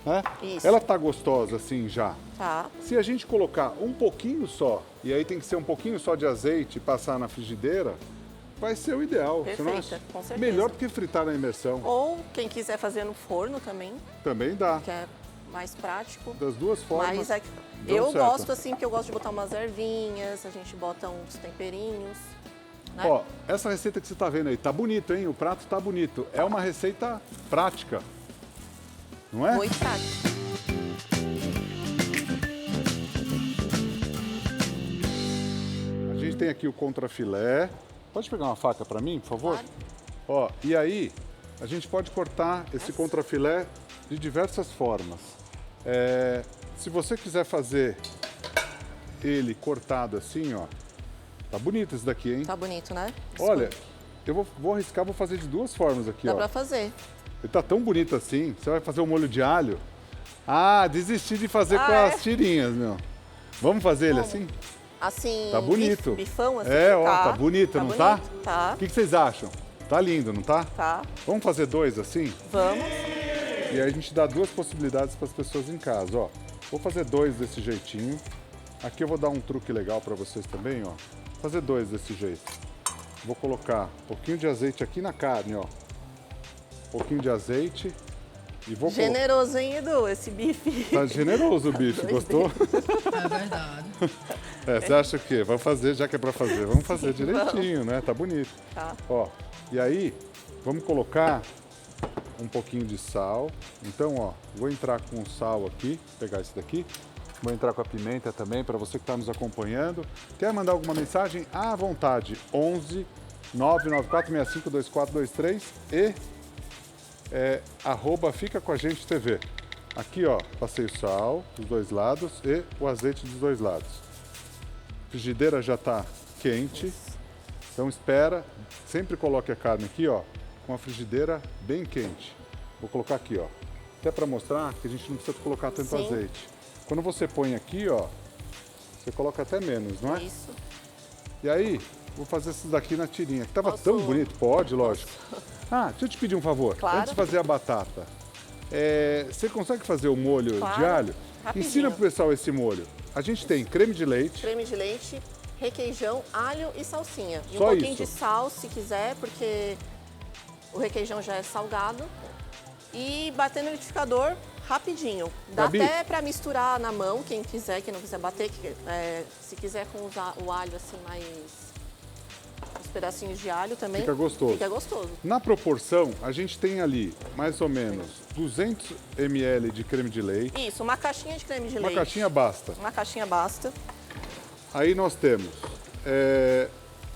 né? Isso. Ela tá gostosa assim já. Tá. Se a gente colocar um pouquinho só, e aí tem que ser um pouquinho só de azeite e passar na frigideira, vai ser o ideal. Você não Perfeita, acha? com certeza. Melhor do que fritar na imersão. Ou quem quiser fazer no forno também, Também dá. que é mais prático. Das duas formas. Mas deu eu certo. gosto assim, porque eu gosto de botar umas ervinhas, a gente bota uns temperinhos. Né? Ó, essa receita que você tá vendo aí, tá bonito, hein? O prato tá bonito. É uma receita prática. Não é? Muito prático. A gente tem aqui o contrafilé. Pode pegar uma faca para mim, por favor? Claro. Ó, e aí a gente pode cortar esse contrafilé de diversas formas. Se você quiser fazer ele cortado assim, ó. Tá bonito esse daqui, hein? Tá bonito, né? Olha, eu vou arriscar, vou fazer de duas formas aqui, Dá ó. pra fazer. Ele tá tão bonito assim. Você vai fazer um molho de alho? Ah, desisti de fazer com as tirinhas, meu. Vamos fazer ele assim? Assim, Tá bonito. bifão, assim? É, ó, tá bonito, não tá? bonito, tá? O que vocês acham? Tá lindo, não tá? Tá. Vamos fazer dois assim? Vamos. E aí a gente dá duas possibilidades para as pessoas em casa, ó. Vou fazer dois desse jeitinho. Aqui eu vou dar um truque legal para vocês também, ó. Fazer dois desse jeito. Vou colocar um pouquinho de azeite aqui na carne, ó. Um pouquinho de azeite. E vou Generoso, hein, Edu, esse bife. Tá generoso o bife, gostou? É verdade. É, você acha o quê? Vamos fazer, já que é para fazer, vamos fazer direitinho, né? Tá bonito. Tá. Ó, e aí, vamos colocar um pouquinho de sal. Então, ó, vou entrar com o sal aqui, pegar esse daqui. Vou entrar com a pimenta também, para você que está nos acompanhando. Quer mandar alguma mensagem? À vontade, 11 99465 2423 e @fica com a gente TV. Aqui, ó, passei o sal dos dois lados e o azeite dos dois lados. A frigideira já está quente, então espera. Sempre coloque a carne aqui, ó, com a frigideira bem quente. Vou colocar aqui, ó, até para mostrar que a gente não precisa colocar tanto Sim. azeite. Quando você põe aqui, ó, você coloca até menos, não é? Isso. E aí, vou fazer esses daqui na tirinha. Que tava Posso? tão bonito. Pode, lógico. Ah, deixa eu te pedir um favor. Claro. Antes de fazer a batata, você consegue fazer o molho Claro, de alho? rapidinho. Ensina pro pessoal esse molho. A gente tem creme de leite. Creme de leite, requeijão, alho e salsinha. E Só um pouquinho isso? de sal, se quiser, porque o requeijão já é salgado. E bater no liquidificador rapidinho. Dá Gabi? até para misturar na mão, quem quiser, quem não quiser bater. Se quiser usar o alho assim mais... uns pedacinhos de alho também. Fica gostoso. Fica gostoso. Na proporção, a gente tem ali mais ou menos 200 ml de creme de leite. Isso, uma caixinha de creme de Uma leite. caixinha basta. Uma caixinha basta. Aí nós temos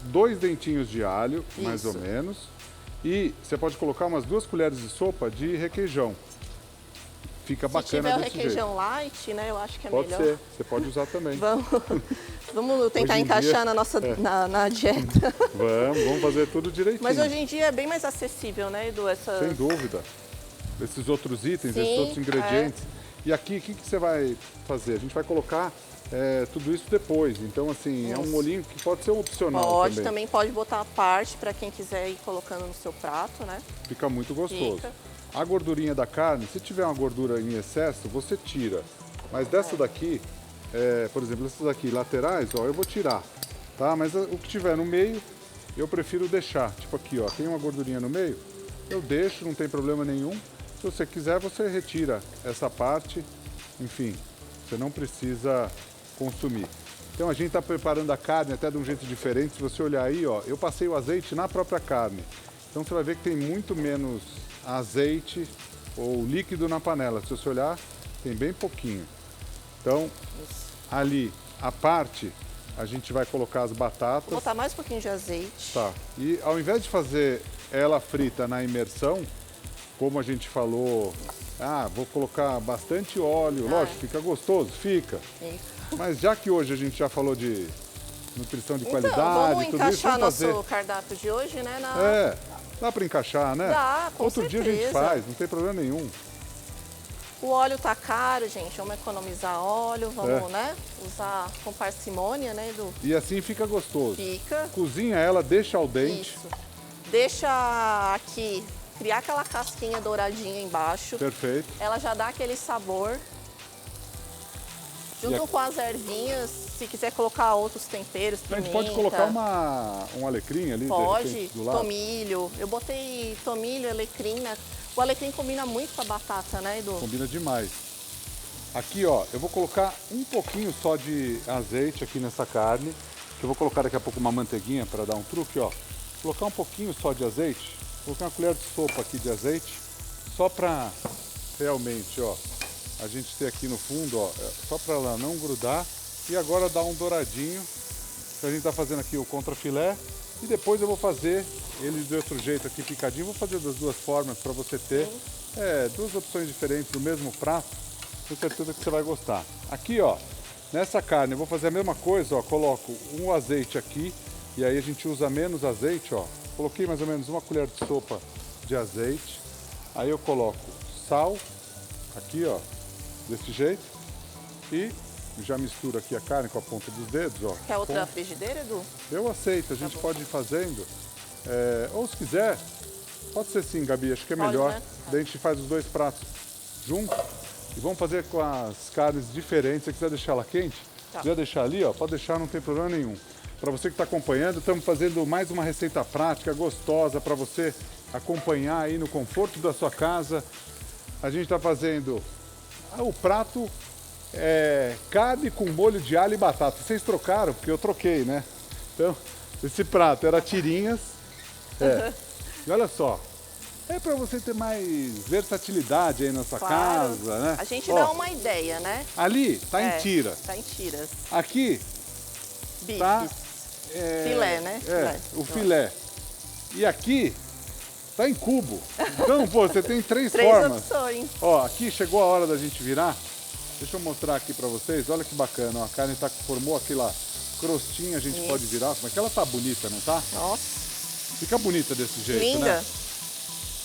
2 dentinhos de alho, mais ou Isso. menos. E você pode colocar umas 2 colheres de sopa de requeijão. Fica Se bacana tiver o desse requeijão jeito. light, né, eu acho que é Pode melhor. ser, você pode usar também. Vamos tentar Hoje em encaixar dia, na nossa na dieta. Vamos fazer tudo direitinho. Mas hoje em dia é bem mais acessível, né, Edu? Sem dúvida. Esses outros itens, Sim, esses outros ingredientes. E aqui, o que você vai fazer? A gente vai colocar tudo isso depois. Então, assim, é um Isso. molhinho que pode ser um opcional Pode, também pode botar a parte para quem quiser ir colocando no seu prato, né? Fica muito gostoso. Fica. A gordurinha da carne, se tiver uma gordura em excesso, você tira. Mas dessa daqui, por exemplo, essas aqui laterais, ó, eu vou tirar, tá? Mas o que tiver no meio, eu prefiro deixar. Tipo aqui, ó, tem uma gordurinha no meio, eu deixo, não tem problema nenhum. Se você quiser, você retira essa parte. Enfim, você não precisa consumir. Então a gente está preparando a carne até de um jeito diferente. Se você olhar aí, ó, eu passei o azeite na própria carne. Então você vai ver que tem muito menos azeite ou líquido na panela. Se você olhar, tem bem pouquinho. Então, ali, a parte, a gente vai colocar as batatas. Vou botar mais um pouquinho de azeite. Tá. E ao invés de fazer ela frita na imersão, como a gente falou, vou colocar bastante óleo, lógico, fica gostoso, fica. Isso. Mas já que hoje a gente já falou de nutrição de Então, qualidade, vamos tudo isso, encaixar vamos fazer. nosso cardápio de hoje, né? Dá para encaixar, né? Dá, com Outro dia a gente certeza. faz, não tem problema nenhum. O óleo tá caro, gente. Vamos economizar óleo, vamos, né? Usar com parcimônia, né, Edu? E assim fica gostoso. Fica. Cozinha ela, deixa al dente. Isso. Deixa aqui criar aquela casquinha douradinha embaixo. Perfeito. Ela já dá aquele sabor. Junto com as ervinhas, se quiser colocar outros temperos, A pimenta. gente pode colocar um alecrim ali, de Pode, repente, do lado. tomilho. Eu botei tomilho, alecrim, né? O alecrim combina muito com a batata, né, Edu? Combina demais. Aqui, ó, eu vou colocar um pouquinho só de azeite aqui nessa carne. Que eu vou colocar daqui a pouco uma manteiguinha para dar um truque, ó. Colocar um pouquinho só de azeite. Colocar uma colher de sopa aqui de azeite. Só para realmente, ó, a gente ter aqui no fundo, ó, só para ela não grudar. E agora dar um douradinho. A gente tá fazendo aqui o contrafilé. E depois eu vou fazer ele de outro jeito aqui, picadinho. Vou fazer das duas formas para você ter duas opções diferentes do mesmo prato. Tenho certeza que você vai gostar. Aqui, ó, Nessa carne eu vou fazer a mesma coisa, ó, coloco um azeite aqui e aí a gente usa menos azeite, ó. Coloquei mais ou menos uma colher de sopa de azeite. Aí eu coloco sal, aqui ó, desse jeito. E já misturo aqui a carne com a ponta dos dedos, ó. Quer outra frigideira, Edu? Eu aceito, a gente pode ir fazendo. Ou se quiser, pode ser sim, Gabi, acho que é Pode, melhor. né? Daí a gente faz os dois pratos juntos e vamos fazer com as carnes diferentes. Se você quiser deixar ela quente, Tá. quiser deixar ali, ó, pode deixar, não tem problema nenhum. Para você que está acompanhando, estamos fazendo mais uma receita prática, gostosa, para você acompanhar aí no conforto da sua casa. A gente está fazendo o prato carne com molho de alho e batata. Vocês trocaram, porque eu troquei, né? Então, esse prato era tirinhas. E olha só, é para você ter mais versatilidade aí na sua Claro. casa, né? A gente Ó, dá uma ideia, né? Ali tá em tira. Tá em tiras. Aqui Bifes. tá Filé, né? Filé. o filé. E aqui tá em cubo. Então, pô, você tem três Três formas. opções. Ó, aqui chegou a hora da gente virar. Deixa eu mostrar aqui pra vocês. Olha que bacana, ó. A carne formou aquela crostinha, a gente pode virar. Como é que ela tá bonita, não tá? Nossa, Fica bonita desse jeito, linda. né?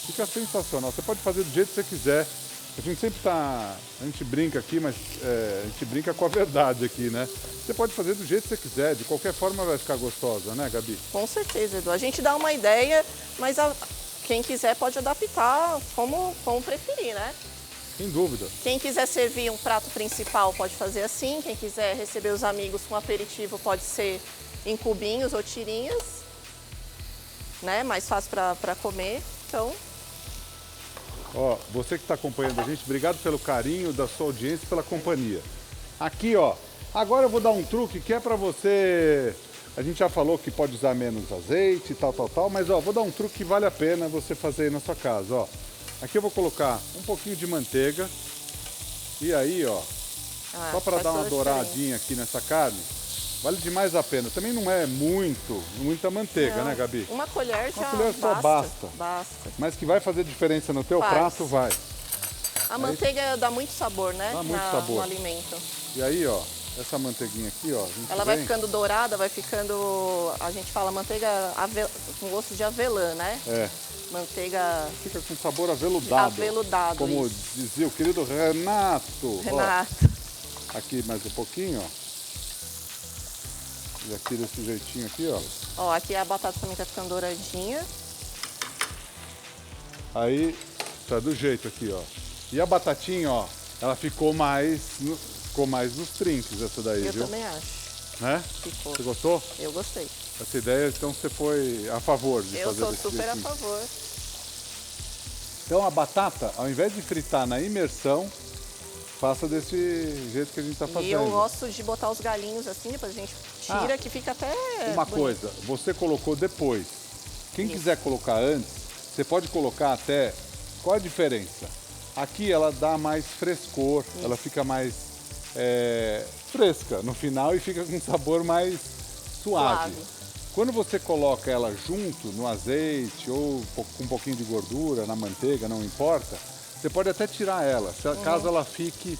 Fica sensacional. Você pode fazer do jeito que você quiser. A gente sempre tá... A gente brinca aqui, mas a gente brinca com a verdade aqui, né? Você pode fazer do jeito que você quiser. De qualquer forma vai ficar gostosa, né, Gabi? Com certeza, Edu. A gente dá uma ideia, mas quem quiser pode adaptar como preferir, né? Sem dúvida. Quem quiser servir um prato principal pode fazer assim. Quem quiser receber os amigos com aperitivo pode ser em cubinhos ou tirinhas, né? Mais fácil para comer. Então, Ó, você que está acompanhando a gente, obrigado pelo carinho da sua audiência e pela companhia. Aqui, ó, agora eu vou dar um truque que é para você... A gente já falou que pode usar menos azeite e tal, mas ó, vou dar um truque que vale a pena você fazer aí na sua casa, ó. Aqui eu vou colocar um pouquinho de manteiga e aí, ó, só para faz dar uma toda a diferença. douradinha aqui nessa carne, vale demais a pena. Também não é muita manteiga, Não, né, Gabi? Uma colher já colher só basta. Basta. Mas que vai fazer diferença no teu Faz. prato, vai. A manteiga dá muito sabor, né? Dá muito sabor. No alimento. E aí, ó, essa manteiguinha aqui, ó. a gente Ela vai vem- ficando dourada, vai ficando... A gente fala manteiga com gosto de avelã, né? É, Manteiga fica com sabor aveludado. aveludado. Como isso. dizia o querido Renato. Ó, Renato. aqui mais um pouquinho, ó. E aqui desse jeitinho aqui, ó. Ó, aqui a batata também tá ficando douradinha. Aí tá do jeito aqui, ó. E a batatinha, ó, ela ficou mais nos trinques essa daí, Eu viu? também acho. Né? Ficou. Você gostou? Eu gostei. Essa ideia, então você foi a favor de Eu fazer sou desse super a jeitinho. favor. Então a batata, ao invés de fritar na imersão, faça desse jeito que a gente está fazendo. E eu gosto de botar os galinhos assim, depois a gente tira, Ah, que fica até Uma bonito. coisa, você colocou depois. Quem quiser colocar antes, você pode colocar até... Qual a diferença? Aqui ela dá mais frescor, ela fica mais fresca no final e fica com um sabor mais suave. Quando você coloca ela junto no azeite ou com um pouquinho de gordura, na manteiga, não importa, você pode até tirar ela, caso ela fique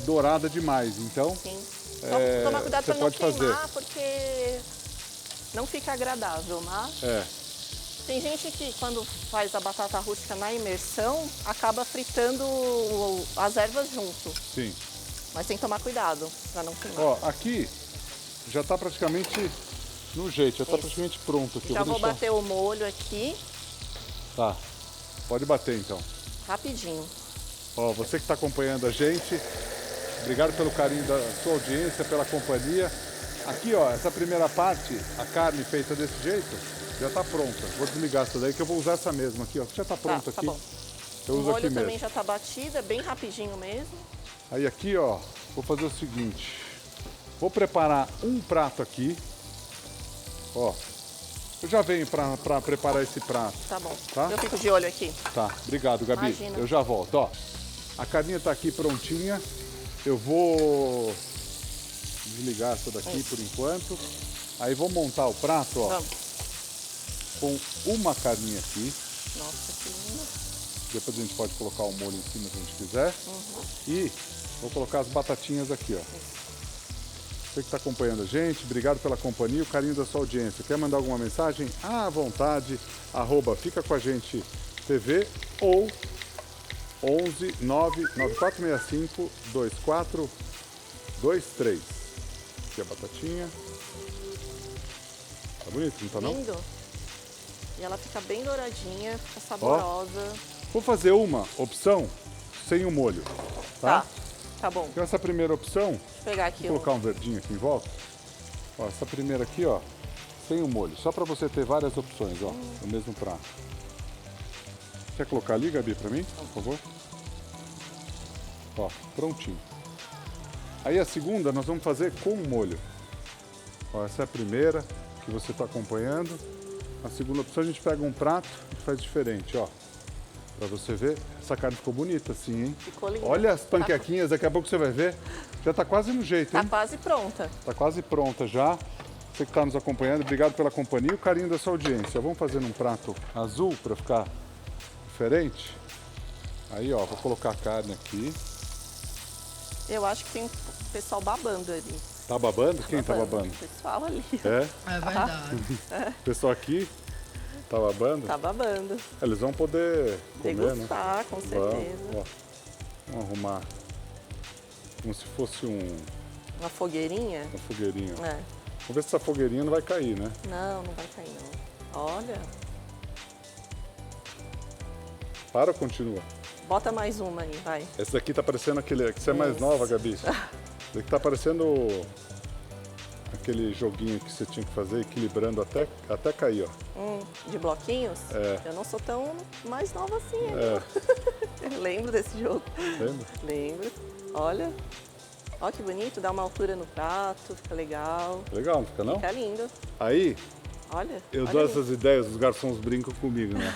dourada demais. Então, Sim. Só tomar cuidado você para não pode fazer. queimar, porque não fica agradável, mas... Tem gente que quando faz a batata rústica na imersão, acaba fritando as ervas junto. sim. Mas tem que tomar cuidado para não queimar. Ó, aqui já está praticamente no jeito, já está praticamente pronto aqui. Já Eu vou deixar... bater o molho aqui, Tá, pode bater então. rapidinho. Ó, você que está acompanhando a gente, obrigado pelo carinho da sua audiência, pela companhia. Aqui, ó, essa primeira parte, a carne feita desse jeito, já está pronta. Vou desligar essa daí que eu vou usar essa mesma aqui, ó, que já está pronta Tá aqui. bom. Eu O uso aqui molho também mesmo. já está batido, é bem rapidinho mesmo. Aí aqui, ó, vou fazer o seguinte. Vou preparar um prato aqui. Ó, eu já venho para preparar esse prato. Tá bom. Tá? Eu fico de olho aqui. Tá, obrigado, Gabi. Imagina. Eu já volto, ó. A carninha tá aqui prontinha. Eu vou desligar essa daqui por enquanto. Aí vou montar o prato, ó, Vamos. com uma carninha aqui. Nossa, que lindo. Depois a gente pode colocar o molho em cima se a gente quiser. E vou colocar as batatinhas aqui, ó. Você que está acompanhando a gente, obrigado pela companhia e o carinho da sua audiência. Quer mandar alguma mensagem? À vontade, @fica com a gente TV ou 11 99465 2423. Aqui a batatinha. Tá bonito, não tá não? Lindo. E ela fica bem douradinha, fica saborosa. Vou fazer uma opção sem o molho, tá? Tá bom. Então essa primeira opção, Deixa eu pegar aqui. vou colocar um verdinho aqui em volta. Ó, essa primeira aqui, ó, sem o molho, só para você ter várias opções, ó, no mesmo prato. Quer colocar ali, Gabi, para mim, por favor? Ó, prontinho. Aí a segunda nós vamos fazer com molho. Ó, essa é a primeira que você está acompanhando. A segunda opção a gente pega um prato e faz diferente, ó. Para você ver, essa carne ficou bonita assim, hein? Ficou linda. Olha as panquequinhas, daqui a pouco você vai ver. Já tá quase no jeito, Tá hein? quase pronta. Tá quase pronta já. Você que está nos acompanhando, obrigado pela companhia e o carinho da sua audiência. Vamos fazer num prato azul para ficar diferente. Aí, ó, vou colocar a carne aqui. Eu acho que tem um pessoal babando ali. Tá babando? Quem tá babando? O pessoal ali. É? É verdade. O pessoal aqui tá babando? Tá babando. Eles vão poder comer, né? Degustar, com certeza. Vamos, ó. Vamos arrumar como se fosse Uma fogueirinha. uma fogueirinha. É. Vamos ver se essa fogueirinha não vai cair, né? Não, não vai cair não. Olha. Para ou continua? Bota mais uma aí, vai. Essa daqui tá parecendo aquele... Que você é mais nova, Gabi. Esse daqui tá parecendo aquele joguinho que você tinha que fazer, equilibrando até cair, ó. De bloquinhos? É. Eu não sou tão mais nova assim. É, Eu lembro desse jogo. lembra? Lembro. Olha. Ó que bonito, dá uma altura no prato, fica legal. Legal, não fica não? Fica lindo. Aí, Olha. eu olha dou aí. essas ideias, os garçons brincam comigo, né?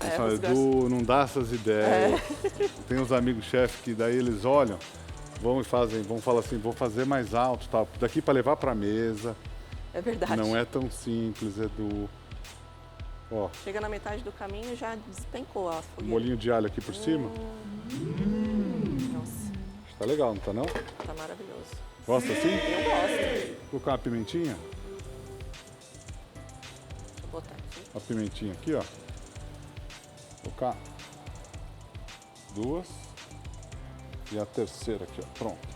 Eles falam, os Edu, não dá essas ideias. Tem uns amigos chefes que daí eles olham, vão falar assim, vou fazer mais alto, tal, daqui para levar para mesa. É verdade. Não é tão simples, Edu. Ó, Chega na metade do caminho e já despencou a um fogueira. molhinho de alho aqui por cima. Nossa, Tá legal, não tá não? tá maravilhoso. Gosta assim? Eu gosto. Vou colocar uma pimentinha. Deixa eu botar aqui. Uma pimentinha aqui, ó. Colocar 2. E a terceira aqui, ó. Pronto.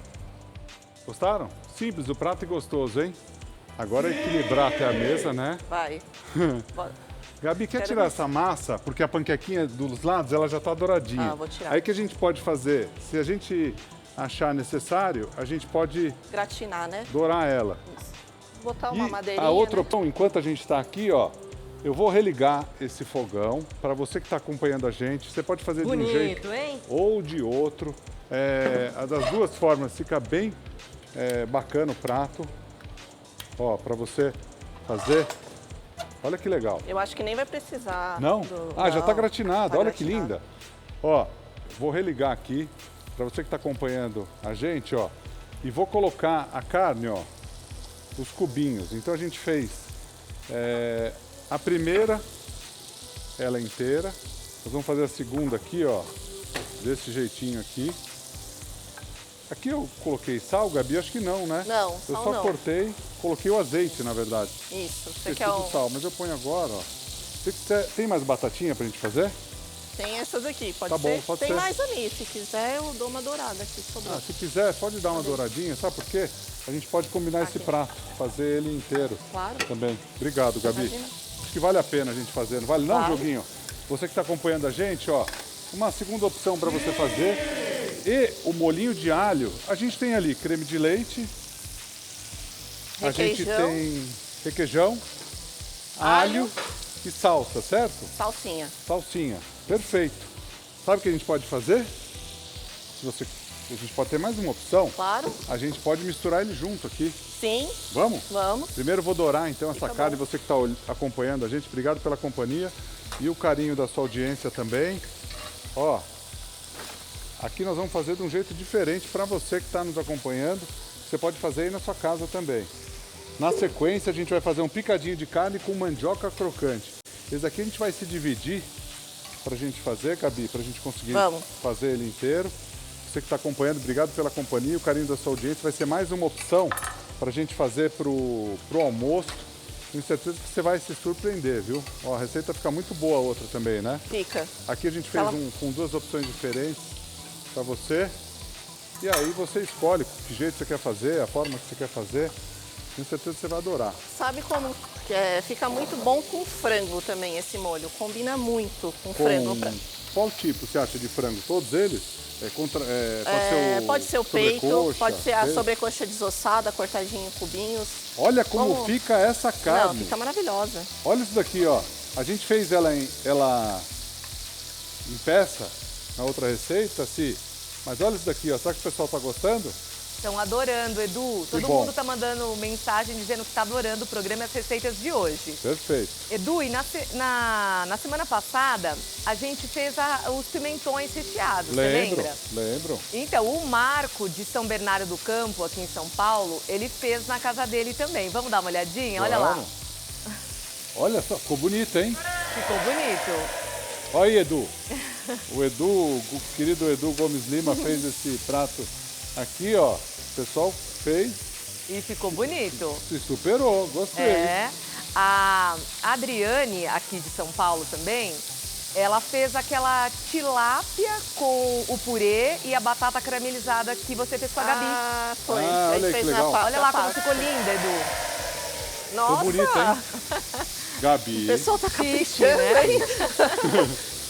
Gostaram? Simples, o prato é gostoso, hein? Agora é equilibrar até a mesa, né? Vai. Bora. Gabi, quer Quero tirar ver. essa massa? Porque a panquequinha dos lados, ela já tá douradinha. Ah, vou tirar. Aí o que a gente pode fazer? Se a gente achar necessário, a gente pode Gratinar, né? dourar ela. Botar uma E madeirinha, a outra né? opção, enquanto a gente está aqui, ó, eu vou religar esse fogão. Para você que está acompanhando a gente, você pode fazer de um jeito hein? ou de outro. Das duas formas fica bem bacana o prato. Ó, para você fazer. Olha que legal. Eu acho que nem vai precisar. Não? Já está Não, gratinado. tá Olha que gratinado. linda. Ó, vou religar aqui para você que está acompanhando a gente, ó, e vou colocar a carne, ó, os cubinhos. Então a gente fez a primeira, ela inteira. Nós vamos fazer a segunda aqui, ó, desse jeitinho aqui. Aqui eu coloquei sal, Gabi? Acho que não, né? Não, eu sal só não. cortei, coloquei o azeite, na verdade. Isso. Você Esqueci quer do sal, mas eu ponho agora, ó. Tem mais batatinha pra gente fazer? Tem essas aqui, pode Tá bom, ser? pode Tem ser. mais ali. Se quiser, eu dou uma dourada aqui. Sobrou. Ah, se quiser, pode dar uma douradinha, sabe por quê? A gente pode combinar esse Aqui. prato, fazer ele inteiro Claro. também. Obrigado, Gabi. Imagina. Acho que vale a pena a gente fazer, não vale não, Claro. Joguinho? Você que está acompanhando a gente, ó, uma segunda opção para você fazer. E o molhinho de alho, a gente tem ali creme de leite, a gente Requeijão. tem requeijão, alho e salsa, certo? Salsinha. Salsinha, perfeito. Sabe o que a gente pode fazer? A gente pode ter mais uma opção. Claro. A gente pode misturar ele junto aqui. Sim. Vamos? Vamos. Primeiro eu vou dourar então essa Fica carne, bom. você que está acompanhando a gente, obrigado pela companhia e o carinho da sua audiência também. Ó, aqui nós vamos fazer de um jeito diferente para você que está nos acompanhando. Você pode fazer aí na sua casa também. Na sequência a gente vai fazer um picadinho de carne com mandioca crocante. Esse aqui a gente vai se dividir para a gente fazer, Gabi, para a gente conseguir Vamos. fazer ele inteiro. Você que está acompanhando, obrigado pela companhia, o carinho da sua audiência. Vai ser mais uma opção pra gente fazer pro almoço. Tenho certeza que você vai se surpreender, viu? Ó, a receita fica muito boa a outra também, né? Fica. Aqui a gente fez com 2 opções diferentes para você. E aí você escolhe que jeito você quer fazer, a forma que você quer fazer. Tenho certeza que você vai adorar. Sabe como fica muito bom com frango também esse molho? Combina muito com frango. Qual tipo você acha de frango? Todos eles? Pode ser o peito, sobrecoxa, pode ser a sobrecoxa desossada, cortadinha em cubinhos. Olha como fica essa carne. Não, fica maravilhosa. Olha isso daqui, ó. A gente fez ela em peça na outra receita, mas olha isso daqui, ó. Será que o pessoal tá gostando? Estão adorando, Edu. Todo mundo tá mandando mensagem dizendo que tá adorando o programa e as receitas de hoje. Perfeito. Edu, e na semana passada, a gente fez os pimentões recheados, você lembra? Lembro. Então, o Marco de São Bernardo do Campo, aqui em São Paulo, ele fez na casa dele também. Vamos dar uma olhadinha? Olha lá. Olha só, ficou bonito, hein? Ficou bonito. Olha aí, Edu. O querido Edu Gomes Lima fez esse prato aqui, ó. O pessoal fez. E ficou bonito. Se superou, gostei. A Adriane, aqui de São Paulo também, ela fez aquela tilápia com o purê e a batata caramelizada que você fez com a Gabi. Ah, foi. Olha aí que legal. Olha lá como ficou linda, Edu. Nossa! Ficou bonito, hein? Gabi. O pessoal tá caprichando, né? hein?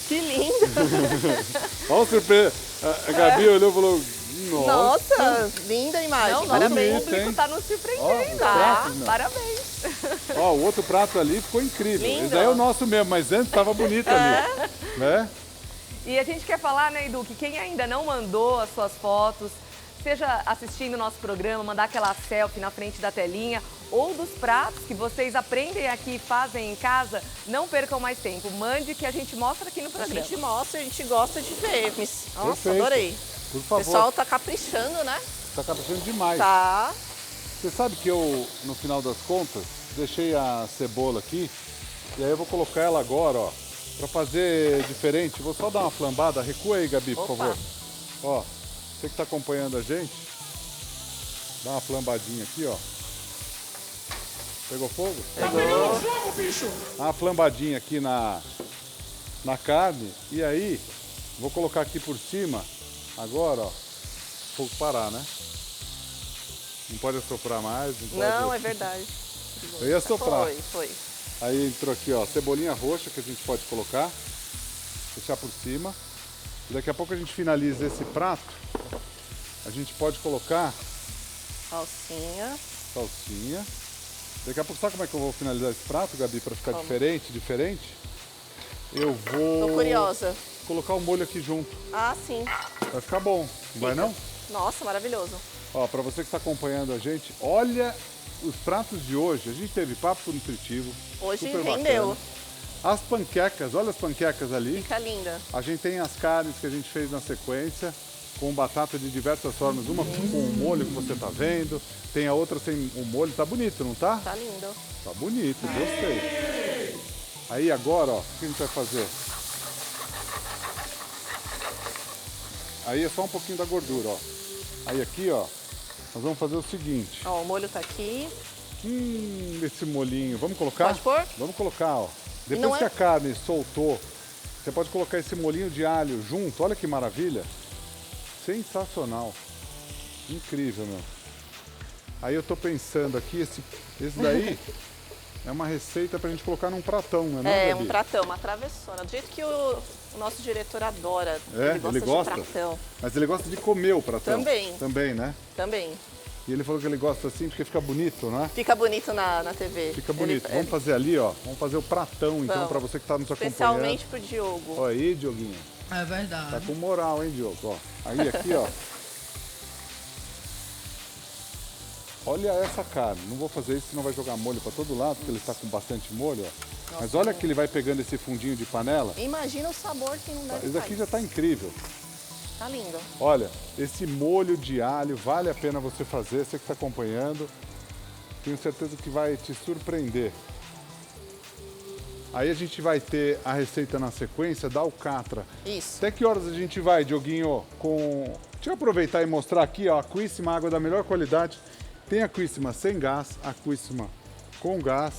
Que lindo! Olha a surpresa. A Gabi olhou e falou... Nossa, linda a imagem. Não, parabéns. o público tá nos surpreendendo. Pratos, Parabéns. Ó, o outro prato ali ficou incrível. Lindo. Esse daí é o nosso mesmo, mas antes estava bonito ali. Né? E a gente quer falar, né, Edu, que quem ainda não mandou as suas fotos, seja assistindo o nosso programa, mandar aquela selfie na frente da telinha, ou dos pratos que vocês aprendem aqui e fazem em casa, não percam mais tempo. Mande que a gente mostra aqui no A programa. gente mostra, a gente gosta de ver. Nossa, Perfeito. adorei. Por O favor. pessoal tá caprichando, né? Tá caprichando demais. Tá. Você sabe que eu, no final das contas, deixei a cebola aqui. E aí eu vou colocar ela agora, ó. Pra fazer diferente. Vou só dar uma flambada. Recua aí, Gabi, por favor. Ó, você que tá acompanhando a gente. Dá uma flambadinha aqui, ó. Pegou fogo? Pegou. Dá uma flambadinha aqui na carne. E aí, vou colocar aqui por cima. Agora, ó. Fogo parar, né? Não pode assoprar mais. Não, é verdade. Eu ia soprar. Foi. Aí entrou aqui, ó, cebolinha roxa que a gente pode colocar. Deixar por cima. E daqui a pouco a gente finaliza esse prato. A gente pode colocar salsinha. Daqui a pouco, sabe como é que eu vou finalizar esse prato, Gabi, para ficar diferente? Eu vou... Tô curiosa. Colocar o molho aqui junto. Ah, sim. Vai ficar bom, não vai não? Nossa, maravilhoso. Ó, para você que está acompanhando a gente, olha os pratos de hoje. A gente teve papo nutritivo. Hoje super rendeu. bacana. As panquecas, olha as panquecas ali. Fica linda. A gente tem as carnes que a gente fez na sequência, com batata de diversas formas. Uma com o molho que você tá vendo, tem a outra sem o molho. Tá bonito, não tá? Tá lindo. Tá bonito, gostei. Aí agora, ó, o que a gente vai fazer? Aí é só um pouquinho da gordura, ó. Aí aqui, ó, nós vamos fazer o seguinte. Ó, o molho tá aqui. Esse molhinho. Vamos colocar? Pode pôr? Vamos colocar, ó. Depois não é- que a carne soltou, você pode colocar esse molhinho de alho junto. Olha que maravilha. Sensacional. Incrível, meu. Aí eu tô pensando aqui, esse daí é uma receita pra gente colocar num pratão, né? É, Gabi? um pratão, uma travessona. Do jeito que o nosso diretor adora. É, ele gosta de pratão. Mas ele gosta de comer o pratão. Também. Também, né? Também. E ele falou que ele gosta assim porque fica bonito, né? Fica bonito na TV. Fica bonito. Vamos fazer ali, ó. Vamos fazer o pratão, então, Vamos. pra você que tá nos acompanhando. Especialmente pro Diogo. Ó aí, Dioguinho. É verdade. Tá com moral, hein, Diogo? Ó. Aí, aqui, ó. Olha essa carne. Não vou fazer isso, senão vai jogar molho pra todo lado, porque ele tá com bastante molho, ó. Mas olha que ele vai pegando esse fundinho de panela. Imagina o sabor que não deve Esse daqui sair. já tá incrível. Tá lindo. Olha, esse molho de alho vale a pena você fazer, você que está acompanhando. Tenho certeza que vai te surpreender. Aí a gente vai ter a receita na sequência da alcatra. Isso. Até que horas a gente vai, Dioguinho, com... Deixa eu aproveitar e mostrar aqui, ó, Aquíssima, água da melhor qualidade. Tem a Aquíssima sem gás, a Aquíssima com gás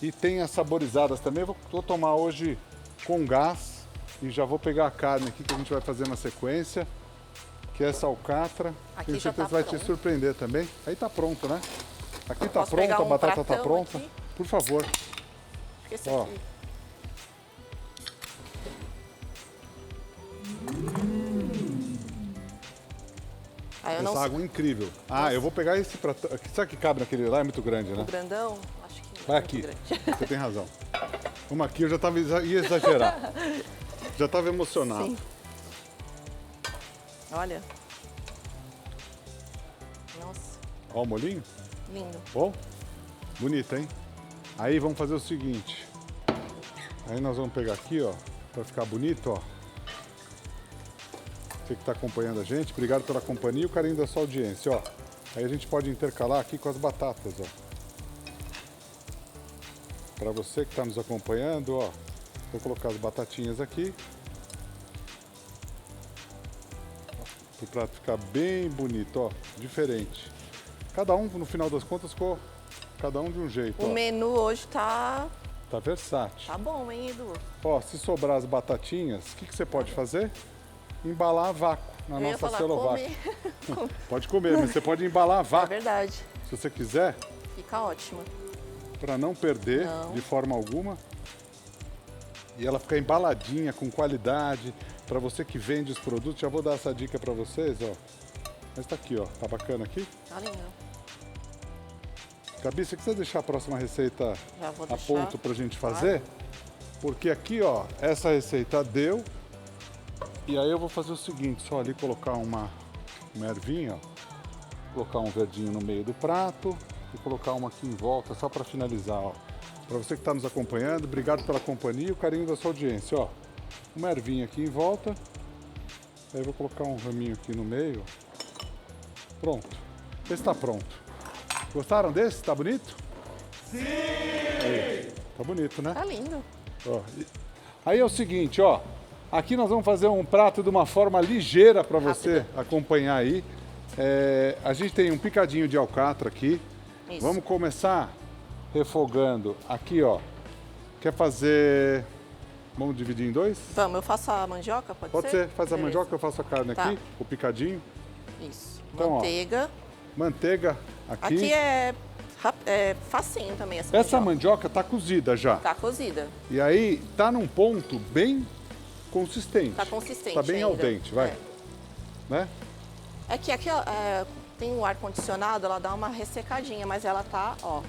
e tem as saborizadas também. Vou tomar hoje com gás e já vou pegar a carne aqui que a gente vai fazer na sequência, que é essa alcatra. Aqui Tenho já certeza tá que vai te pronto. surpreender também. Aí tá pronto, né? Aqui tá Posso pronto, pegar a um batata tá pratão pronta. aqui? Por favor. Esse Ó. aqui. Aí eu não Essa sei. água é incrível. Ah, eu vou pegar esse pratão. Sabe que cabe naquele lá? É muito grande, né? O grandão, acho que Vai é muito aqui. grande. Você tem razão. Vamos aqui, eu já ia exagerar. Já estava emocionado. Sim. Olha. Nossa, Ó o molinho. lindo. Bom? Bonito, hein? Aí vamos fazer o seguinte. Aí nós vamos pegar aqui, ó, para ficar bonito, ó. Você que está acompanhando a gente, obrigado pela companhia e o carinho da sua audiência, ó. Aí a gente pode intercalar aqui com as batatas, ó. Para você que está nos acompanhando, ó, vou colocar as batatinhas aqui. Para o prato ficar bem bonito, ó, diferente. Cada um, no final das contas, ficou cada um de um jeito, O ó. menu hoje tá Tá versátil. bom, hein, Edu? Ó, se sobrar as batatinhas, o que você pode fazer? Embalar a vácuo na Eu ia nossa falar, celovac. comer. Pode comer, mas você pode embalar a É vácuo, verdade. se você quiser, Fica ótimo. para não perder Não. de forma alguma. E ela ficar embaladinha, com qualidade. Para você que vende os produtos, já vou dar essa dica para vocês, ó. Mas tá aqui, ó. Tá bacana aqui? Tá lindo. Gabi, você quiser deixar a próxima receita Já vou a deixar. ponto pra gente fazer? Porque aqui, ó, essa receita deu. E aí eu vou fazer o seguinte, só ali colocar uma ervinha, ó. Colocar um verdinho no meio do prato e colocar uma aqui em volta, só para finalizar, ó. Para você que está nos acompanhando, obrigado pela companhia e o carinho da sua audiência, ó. Uma ervinha aqui em volta. Aí eu vou colocar um raminho aqui no meio. Pronto. Esse está pronto. Gostaram desse? Tá bonito? Sim! Aí, tá bonito, né? Tá lindo. Ó, aí é o seguinte, ó. Aqui nós vamos fazer um prato de uma forma ligeira para você acompanhar aí. A gente tem um picadinho de alcatra aqui. Isso. Vamos começar refogando aqui, ó. Quer fazer... Vamos dividir em dois? Vamos, eu faço a mandioca, pode ser? Pode ser. Faz a Beleza. mandioca, eu faço a carne Tá. aqui, o picadinho. Isso. Então, ó, Manteiga. Manteiga aqui. Aqui é facinho também essa Essa mandioca. mandioca tá cozida já. Tá cozida. E aí tá num ponto bem consistente. Tá consistente Tá bem al ainda. dente, vai. É. Né? É que aqui ó, tem o ar-condicionado, ela dá uma ressecadinha, mas ela tá, ó.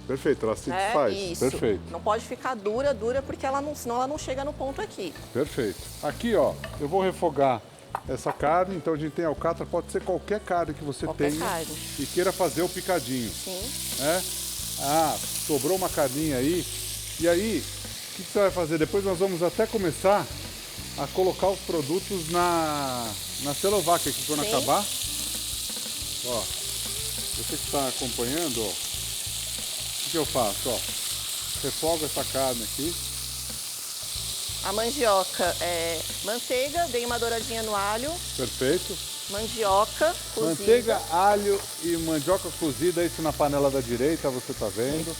Perfeito, ela se Né? desfaz. Isso. Perfeito, Não pode ficar dura, porque ela não, senão ela não chega no ponto aqui. perfeito. Aqui, ó, eu vou refogar essa carne. Então a gente tem alcatra, pode ser qualquer carne que você Qualquer tenha carne. e queira fazer o picadinho, Sim. né? Ah, sobrou uma carninha aí. E aí, o que você vai fazer? Depois nós vamos até começar a colocar os produtos na celovac aqui quando Sim. acabar. Ó, você que está acompanhando, ó, o que eu faço? Ó, refogo essa carne aqui. A mandioca é manteiga, dei uma douradinha no alho, Perfeito. mandioca cozida. Manteiga, alho e mandioca cozida, isso na panela da direita, você tá vendo.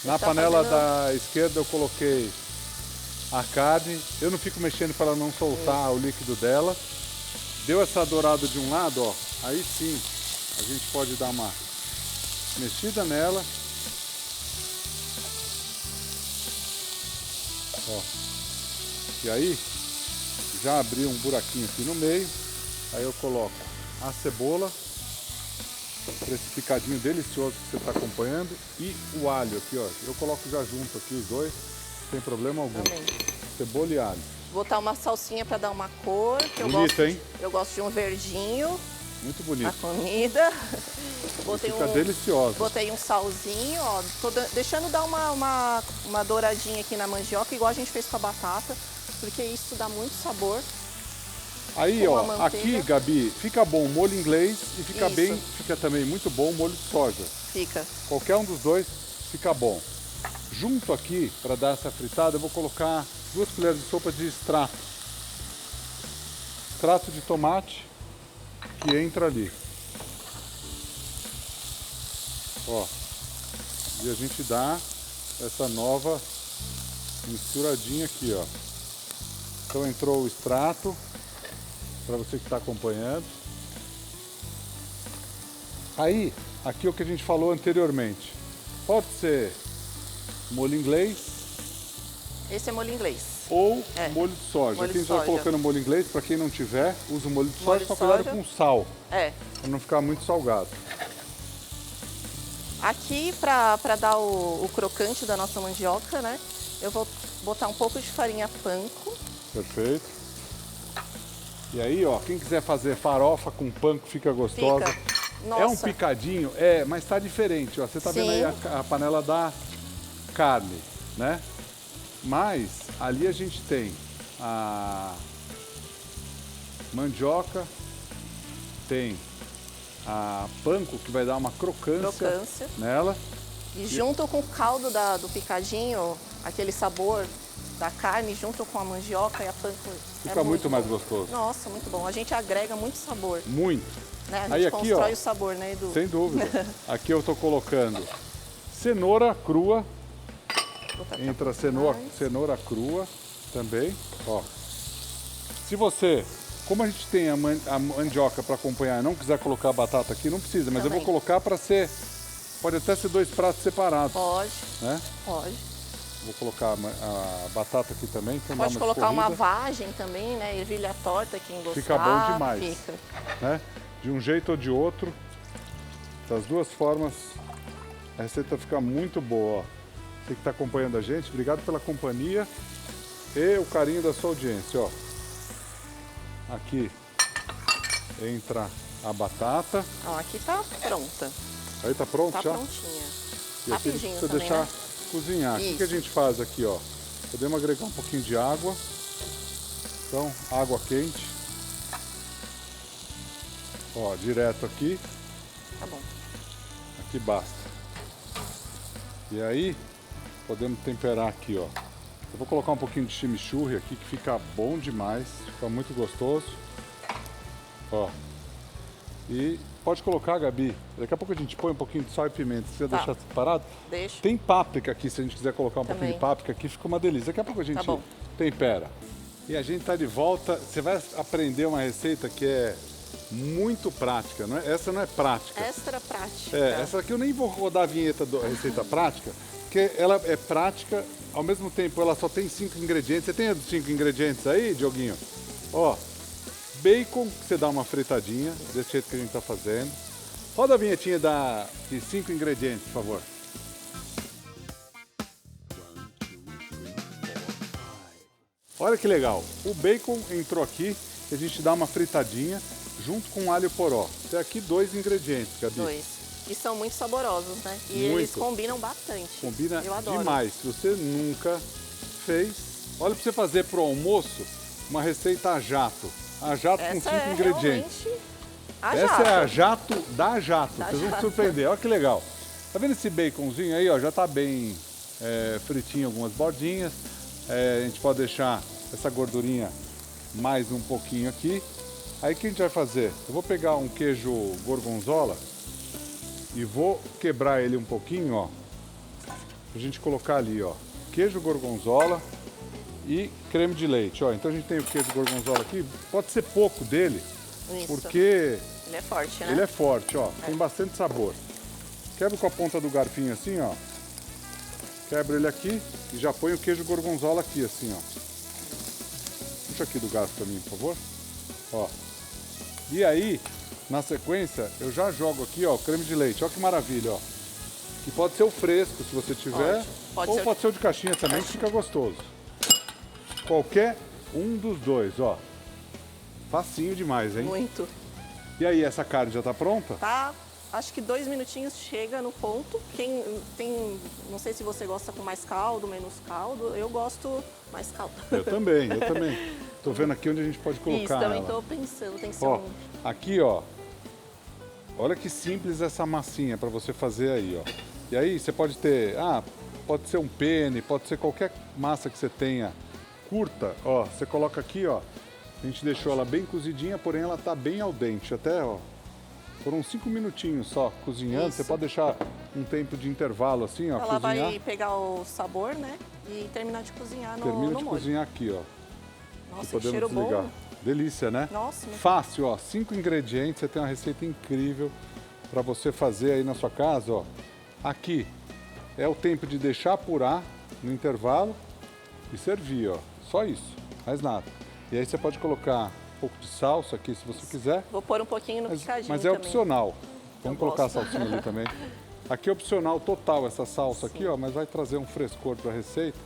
Na Tá panela fazendo- da esquerda eu coloquei a carne. Eu não fico mexendo para ela não soltar o líquido dela. Deu essa dourada de um lado, ó. Aí sim, a gente pode dar uma mexida nela. Ó. E aí, já abri um buraquinho aqui no meio. Aí eu coloco a cebola, para esse picadinho delicioso que você está acompanhando, e o alho aqui, ó. Eu coloco já junto aqui os dois, sem problema algum. Também. Cebola e alho. Botar uma salsinha para dar uma cor. Que eu Bonito, gosto, hein? Eu gosto de um verdinho Muito na bonito. comida. Botei Fica delicioso. Botei um salzinho, ó. Deixando dar uma douradinha aqui na mandioca, igual a gente fez com a batata, porque isso dá muito sabor. Aí, com ó, a manteiga. aqui, Gabi, fica bom o molho inglês e fica Isso. fica também muito bom o molho de soja. Fica. Qualquer um dos dois fica bom. Junto aqui, para dar essa fritada, eu vou colocar 2 colheres de sopa de extrato. Extrato de tomate que entra ali. Ó. E a gente dá essa nova misturadinha aqui, ó. Então entrou o extrato, para você que está acompanhando. Aí, aqui é o que a gente falou anteriormente. Pode ser molho inglês Esse é molho inglês. ou É. molho de soja. Molho Aqui a de gente vai soja. colocando molho inglês, para quem não tiver, usa o molho de Molho soja, de só cuidado soja. com sal, É. para não ficar muito salgado. Aqui, para dar o crocante da nossa mandioca, né? Eu vou botar um pouco de farinha panko. Perfeito. E aí, ó, quem quiser fazer farofa com panko fica gostosa. Fica. Nossa. É um picadinho, mas tá diferente, ó. Você tá vendo aí Sim. a panela da carne, né? Mas ali a gente tem a mandioca, tem a panko que vai dar uma crocância nela. E junto com o caldo do picadinho, aquele sabor da carne, junto com a mandioca e a panko. Fica muito mais gostoso. Nossa, muito bom. A gente agrega muito sabor, Muito. né? A gente Aí aqui, constrói ó, o sabor, né, Edu? sem dúvida. Aqui eu tô colocando cenoura crua. Vou tacar Entra um pouco mais. cenoura crua também, ó. Se você, como a gente tem a mandioca para acompanhar, não quiser colocar a batata aqui, não precisa, mas eu Também. vou colocar para ser, pode até ser 2 pratos separados, Pode, né? pode. Vou colocar a batata aqui também, então dá Pode uma colocar uma escorrida, vagem também, né? Ervilha torta, quem gostar. Fica bom demais. Fica. né? De um jeito ou de outro, das duas formas, a receita fica muito boa, ó. Você que está acompanhando a gente, obrigado pela companhia e o carinho da sua audiência, ó. Aqui entra a batata. Ó, aqui tá pronta. Aí tá pronto Tá já? prontinha. E aqui Rapidinho precisa também, deixar né? cozinhar. O que que a Isso. gente faz aqui, ó? Podemos agregar um pouquinho de água. Então, água quente. Ó, direto aqui. Tá bom. Aqui basta. E aí, podemos temperar aqui, ó. Eu vou colocar um pouquinho de chimichurri aqui, que fica bom demais. Fica muito gostoso. Ó. E pode colocar, Gabi. Daqui a pouco a gente põe um pouquinho de sal e pimenta. Se você Tá. deixar separado. Deixa. Tem páprica aqui, se a gente quiser colocar um pouquinho de Também. páprica aqui, fica uma delícia. Daqui a pouco a gente Tá bom. tempera. E a gente tá de volta. Você vai aprender uma receita que é muito prática, não é? Essa não é prática. Extra prática. Essa aqui eu nem vou rodar a vinheta da receita prática, porque ela é prática, ao mesmo tempo ela só tem 5 ingredientes. Você tem os 5 ingredientes aí, Dioguinho? Ó, bacon, que você dá uma fritadinha, desse jeito que a gente tá fazendo. Roda a vinhetinha de 5 ingredientes, por favor. Olha que legal, o bacon entrou aqui, a gente dá uma fritadinha junto com alho poró. Tem aqui 2 ingredientes, Gabi. 2. E são muito saborosos, né? E Muito. eles combinam bastante. Combina Eu adoro. demais. Se você nunca fez, olha para você fazer pro almoço uma receita a jato. A jato com Essa 5 é ingredientes. realmente a Essa jato. é a jato da jato. Da Vocês vão se jato. surpreender. Olha que legal. Tá vendo esse baconzinho aí, ó? Já tá bem fritinho, algumas bordinhas. A gente pode deixar essa gordurinha mais um pouquinho aqui. Aí o que a gente vai fazer? Eu vou pegar um queijo gorgonzola e vou quebrar ele um pouquinho, ó. Pra gente colocar ali, ó. Queijo gorgonzola e creme de leite, ó. Então a gente tem o queijo gorgonzola aqui. Pode ser pouco dele, Isso. porque Ele é forte, né? ele é forte, ó. Tem bastante sabor. Quebra com a ponta do garfinho assim, ó. Quebra ele aqui e já põe o queijo gorgonzola aqui, assim, ó. Puxa aqui do garfo pra mim, por favor. Ó. E aí, na sequência, eu já jogo aqui, ó, o creme de leite. Ó que maravilha, ó. Que pode ser o fresco, se você tiver. Pode ou ser o- pode ser o de caixinha também, que fica gostoso. Qualquer um dos dois, ó. Facinho demais, hein? Muito. E aí, essa carne já tá pronta? Tá, acho que 2 minutinhos chega no ponto. Quem tem, não sei se você gosta com mais caldo, menos caldo. Eu gosto mais caldo. Eu também, eu também. Tô vendo aqui onde a gente pode colocar Isso, também ela. tô pensando, tem que ser Ó, um... aqui, ó. Olha que simples essa massinha para você fazer aí, ó. E aí você pode ter, pode ser um penne, pode ser qualquer massa que você tenha curta, ó. Você coloca aqui, ó. A gente deixou ela bem cozidinha, porém ela tá bem al dente, até, ó. Foram 5 minutinhos só cozinhando. Isso. Você pode deixar um tempo de intervalo assim, ó, Ela cozinhar. vai pegar o sabor, né? E terminar de cozinhar no Termina no de molho. cozinhar aqui, ó. Nossa, que Podemos cheiro desligar. bom. Delícia, né? Nossa, muito Fácil, ó. 5 ingredientes, você tem uma receita incrível para você fazer aí na sua casa, ó. Aqui é o tempo de deixar apurar no intervalo e servir, ó. Só isso, mais nada. E aí você pode colocar um pouco de salsa aqui se você quiser, Vou pôr um pouquinho no picadinho mas é também. opcional. Vamos colocar a gosto. salsinha ali também. Aqui é opcional total essa salsa aqui, ó, mas vai trazer um frescor para a receita.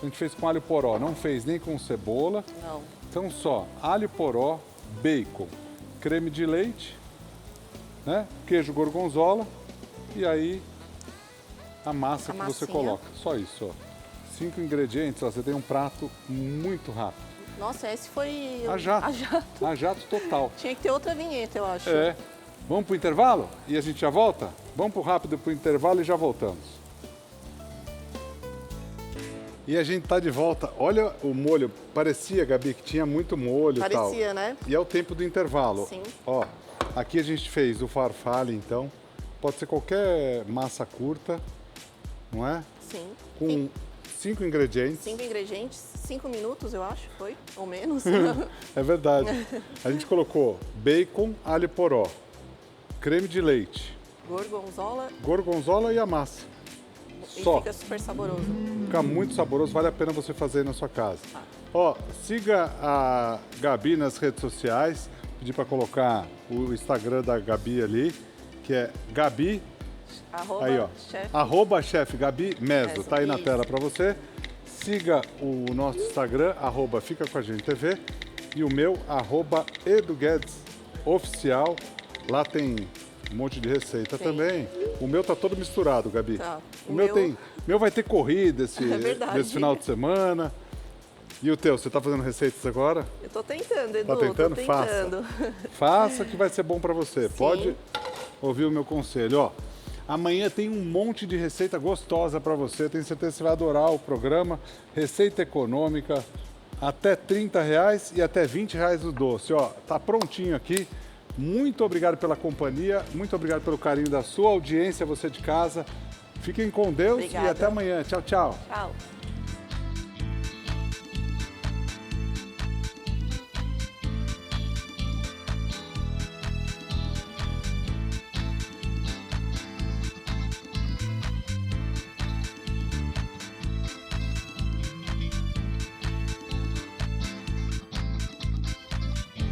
A gente fez com alho poró, não fez nem com cebola. Não. Então só alho poró, bacon, creme de leite, né? Queijo gorgonzola e aí a massa A que você massinha. coloca. Só isso, ó. 5 ingredientes, ó, você tem um prato muito rápido. Nossa, esse foi... A jato. A jato. A jato total. Tinha que ter outra vinheta, eu acho. É. Vamos pro intervalo? E a gente já volta? Vamos pro rápido pro intervalo e já voltamos. E a gente tá de volta. Olha o molho. Parecia, Gabi, que tinha muito molho e tal. Parecia, né? E é o tempo do intervalo. Sim. Ó, aqui a gente fez o farfalle, então. Pode ser qualquer massa curta, não é? Sim. Com 5 ingredientes. 5 ingredientes, 5 minutos, eu acho, foi? Ou menos. É verdade. A gente colocou bacon, alho poró, creme de leite, gorgonzola e a massa. E Só. fica super saboroso. Fica muito saboroso, vale a pena você fazer aí na sua casa. Ó, siga a Gabi nas redes sociais. Pedi para colocar o Instagram da Gabi ali, que é Gabi, Arroba, aí ó, chefe. @chef Gabi Meso, tá aí na Isso. tela para você. Siga o nosso Instagram, @fica com a gente TV, e o meu, @EduGuedes Oficial. Lá tem um monte de receita também. O meu tá todo misturado, Gabi. Tá. O meu meu- meu vai ter corrida É verdade. nesse final de semana. E o teu, você tá fazendo receitas agora? Eu tô tentando, Edu. Tá tentando? Tô Faça. tentando. Faça que vai ser bom para você. Pode ouvir o meu conselho, ó. Amanhã tem um monte de receita gostosa para você. Tenho certeza que você vai adorar o programa. Receita econômica, até R$30 e até R$20 o doce. Ó, tá prontinho aqui. Muito obrigado pela companhia, muito obrigado pelo carinho da sua audiência, você de casa. Fiquem com Deus Obrigada. e até amanhã. Tchau, tchau. Tchau.